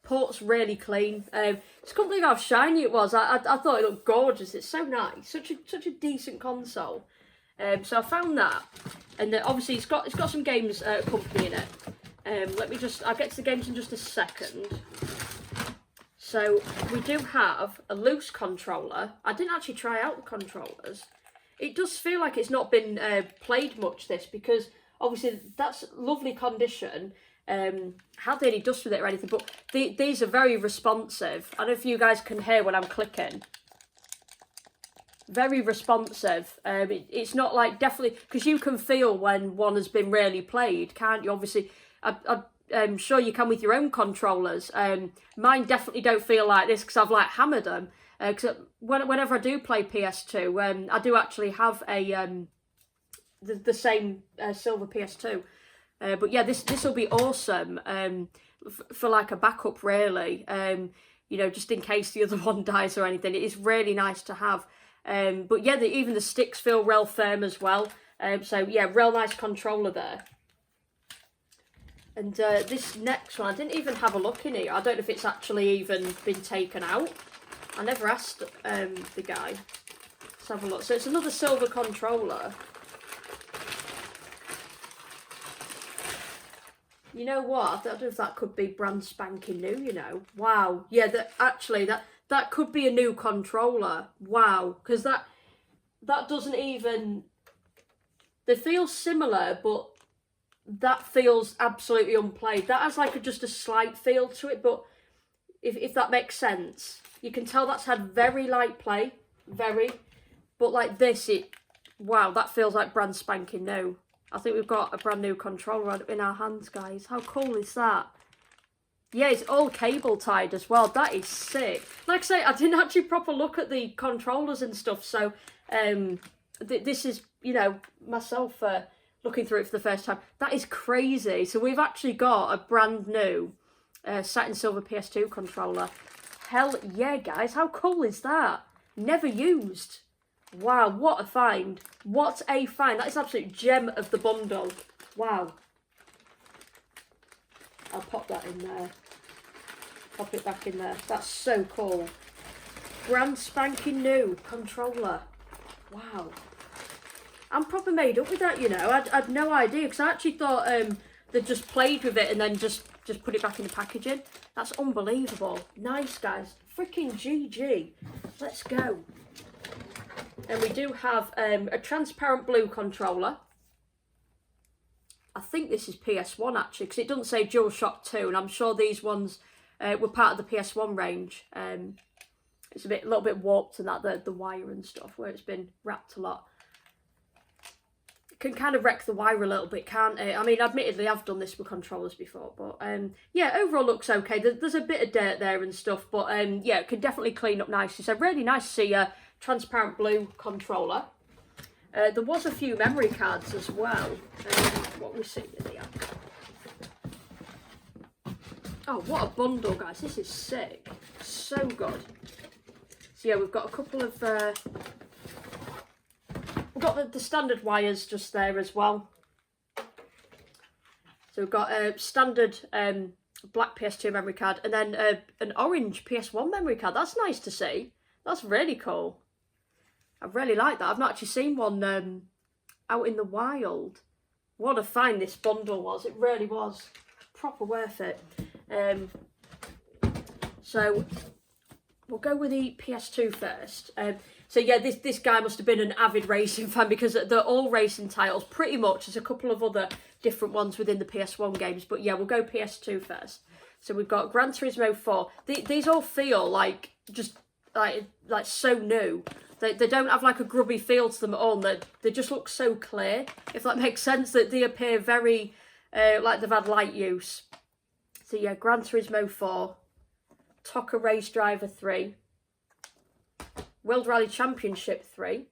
Port's really clean. Just couldn't believe how shiny it was. I thought it looked gorgeous. It's so nice. Such a decent console. So I found that, and obviously it's got some games accompanying it. I'll get to the games in just a second. So we do have a loose controller. I didn't actually try out the controllers. It does feel like it's not been played much, this, because obviously that's lovely condition. Hardly any dust with it or anything, but these are very responsive. I don't know if you guys can hear when I'm clicking. Very responsive. It's not like, definitely, because you can feel when one has been really played, can't you? Obviously, I'm sure you can with your own controllers. Mine definitely don't feel like this because I've like hammered them. Because whenever I do play PS2, I do actually have a the same silver PS2. But yeah, this will be awesome for like a backup, really. You know, just in case the other one dies or anything. It is really nice to have. But yeah, even the sticks feel real firm as well. So yeah, real nice controller there. And this next one, I didn't even have a look in here. I don't know if it's actually even been taken out. I never asked the guy. Let's have a look. So it's another silver controller. You know what? I don't know if that could be brand spanking new, you know. Wow. Yeah, that could be a new controller. Wow. Because that doesn't even... They feel similar, but that feels absolutely unplayed. That has like just a slight feel to it, but if that makes sense. You can tell that's had very light play. Very. But like this, wow, that feels like brand spanking new. I think we've got a brand new controller in our hands, guys. How cool is that? Yeah, it's all cable tied as well. That is sick. Like I say, I didn't actually proper look at the controllers and stuff. So this is, you know, myself looking through it for the first time. That is crazy. So we've actually got a brand new satin silver PS2 controller. Hell yeah, guys. How cool is that? Never used. Wow, what a find. What a find. That is an absolute gem of the bundle. Wow. I'll pop that in there. Pop it back in there. That's so cool. Brand spanking new controller. Wow. I'm proper made up with that, you know. I'd no idea, because I actually thought they'd just played with it and then just put it back in the packaging. That's unbelievable. Nice, guys. Freaking GG. Let's go. And we do have a transparent blue controller. I think this is PS1 actually, because it doesn't say DualShock 2, and I'm sure these ones were part of the PS1 range. It's a little bit warped and that the wire and stuff, where it's been wrapped a lot. It can kind of wreck the wire a little bit, can't it? I mean, admittedly, I've done this with controllers before, but yeah, overall looks okay. There's a bit of dirt there and stuff, but yeah, it can definitely clean up nicely. So really nice to see a transparent blue controller. There was a few memory cards as well. What we see in here. Oh, what a bundle, guys. This is sick. So good. So yeah, we've got a couple of... we've got the standard wires just there as well. So we've got a standard black PS2 memory card, and then an orange PS1 memory card. That's nice to see. That's really cool. I really like that. I've not actually seen one out in the wild. What a find this bundle was. It really was. Proper worth it. So we'll go with the PS2 first. So yeah, this guy must have been an avid racing fan, because they're all racing titles pretty much. There's a couple of other different ones within the PS1 games, but yeah, we'll go PS2 first. So we've got Gran Turismo 4. These all feel like just like so new. They don't have like a grubby feel to them at all. They just look so clear, if that makes sense. That they appear very like they've had light use. So yeah, Gran Turismo 4, TOCA Race Driver 3, World Rally Championship 3.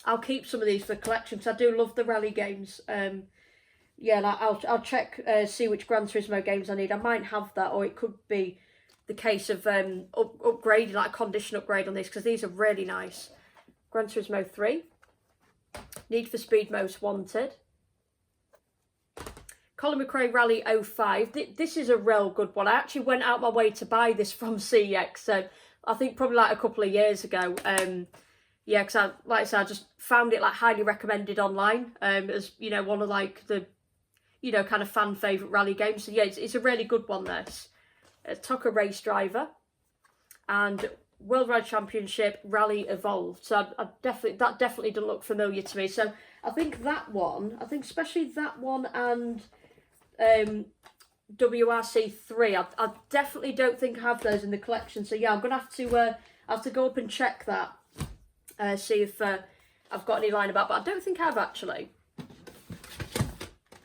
I'll keep some of these for collection, because I do love the rally games. Yeah, I'll check, see which Gran Turismo games I need. I might have that, or it could be the case of upgrading, like a condition upgrade on these, because these are really nice. Gran Turismo 3, Need for Speed Most Wanted, Colin McRae Rally 05. This is a real good one. I actually went out my way to buy this from CX, so I think probably like a couple of years ago. Yeah, because like I said, I just found it like highly recommended online as, you know, one of like the, you know, kind of fan favourite rally games. So yeah, it's a really good one, this. TOCA Race Driver. and World Ride Championship Rally Evolved. So that definitely doesn't look familiar to me. So I think that one, especially that one and WRC3, I definitely don't think I have those in the collection. So yeah, I'm gonna have to go up and check that, see if I've got any lying about, but I don't think I have actually.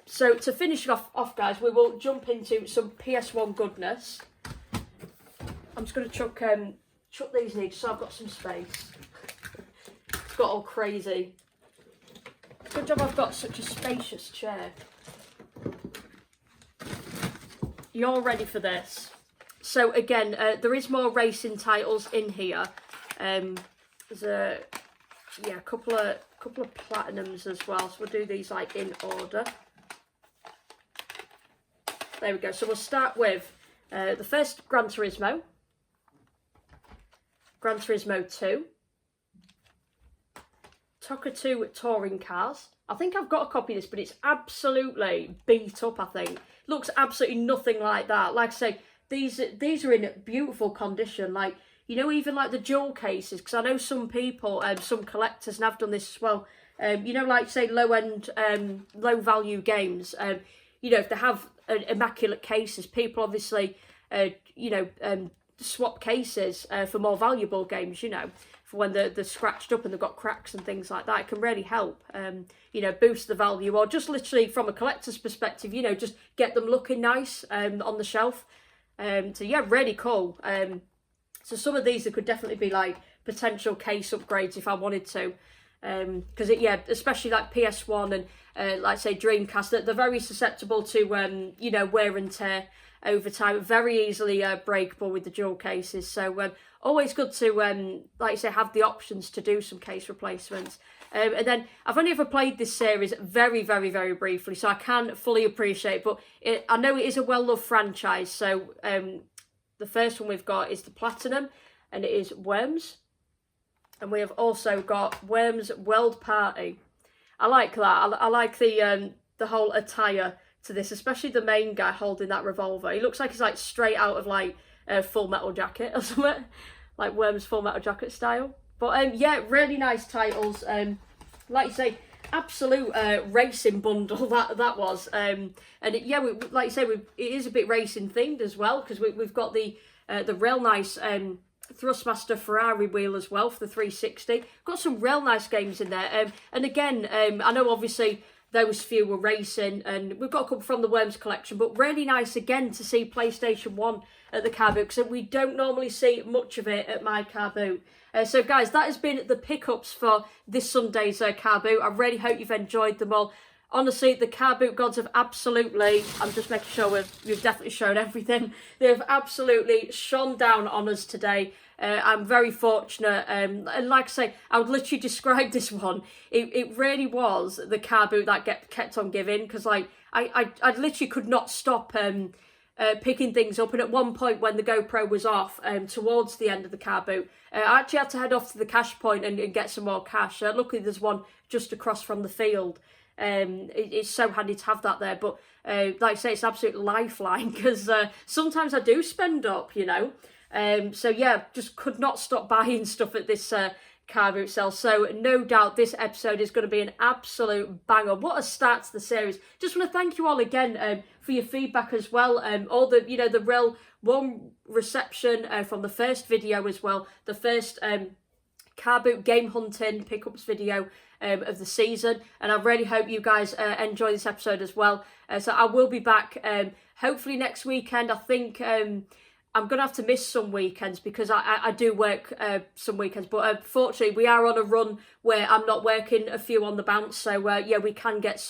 So to finish off guys, we will jump into some PS1 goodness. I'm just gonna chuck these in so I've got some space. It's got all crazy. Good job I've got such a spacious chair. You're ready for this. So again, there is more racing titles in here. There's a couple of platinums as well. So we'll do these like in order. There we go. So we'll start with the first Gran Turismo. Gran Turismo 2. TOCA 2 Touring Cars. I think I've got a copy of this, but it's absolutely beat up, I think. Looks absolutely nothing like that. Like I say, these are in beautiful condition. Like, you know, even like the jewel cases, because I know some people, some collectors, and I've done this as well, you know, like say low-end, low-value games, you know, if they have immaculate cases, people obviously, you know, swap cases for more valuable games, you know, for when they're scratched up and they've got cracks and things like that. It can really help, you know, boost the value, or just literally from a collector's perspective, you know, just get them looking nice on the shelf. So yeah, really cool. So some of these, there could definitely be like potential case upgrades if I wanted to. Because yeah, especially like PS1 and like say Dreamcast, they're very susceptible to you know, wear and tear over time, very easily breakable with the dual cases. So always good to like I say, have the options to do some case replacements. And then I've only ever played this series very, very, very briefly, so I can't fully appreciate, but I know it is a well-loved franchise. So the first one we've got is the Platinum, and it is Worms. And we have also got Worms World Party. I like that. I like the whole attire to this, especially the main guy holding that revolver. He looks like he's like straight out of like Full Metal Jacket or something, like Worms Full Metal Jacket style. But yeah, really nice titles. Like you say, absolute racing bundle that was. And yeah, like you say, it is a bit racing themed as well, because we've got the real nice Thrustmaster Ferrari wheel as well for the 360. Got some real nice games in there. And again, I know obviously those few were racing, and we've got a couple from the Worms collection, but really nice again to see PlayStation 1 at the car boot, because we don't normally see much of it at my car boot. So guys, that has been the pickups for this Sunday's car boot. I really hope you've enjoyed them all. Honestly, the car boot gods have absolutely, I'm just making sure we've definitely shown everything. They have absolutely shone down on us today. I'm very fortunate. And like I say, I would literally describe this one. It really was the car boot that kept on giving, because like I literally could not stop picking things up. And at one point when the GoPro was off, towards the end of the car boot, I actually had to head off to the cash point and get some more cash. Luckily there's one just across from the field. It's so handy to have that there, but like I say, it's an absolute lifeline, because sometimes I do spend up, you know. So yeah, just could not stop buying stuff at this car boot sale. So no doubt this episode is going to be an absolute banger. What a start to the series. Just want to thank you all again for your feedback as well. All the, you know, the real warm reception from the first video as well. The first car boot game hunting pickups video of the season, and I really hope you guys enjoy this episode as well. So I will be back hopefully next weekend. I think I'm going to have to miss some weekends, because I do work some weekends, but fortunately we are on a run where I'm not working a few on the bounce, so yeah, we can get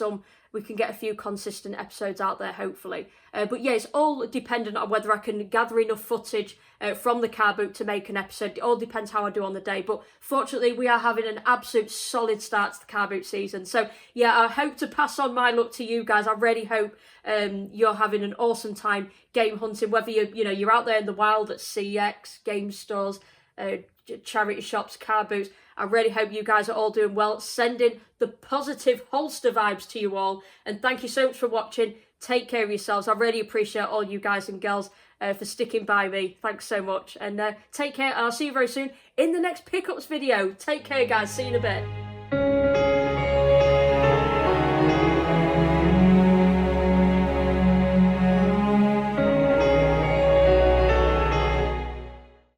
a few consistent episodes out there, hopefully. But yeah, it's all dependent on whether I can gather enough footage from the car boot to make an episode. It all depends how I do on the day. But fortunately, we are having an absolute solid start to the car boot season. So yeah, I hope to pass on my luck to you guys. I really hope you're having an awesome time game hunting, whether you're out there in the wild at CX, game stores, charity shops, car boots. I really hope you guys are all doing well. Sending the positive holster vibes to you all. And thank you so much for watching. Take care of yourselves. I really appreciate all you guys and girls. for sticking by me. Thanks so much. And take care. I'll see you very soon in the next pickups video. Take care, guys. See you in a bit.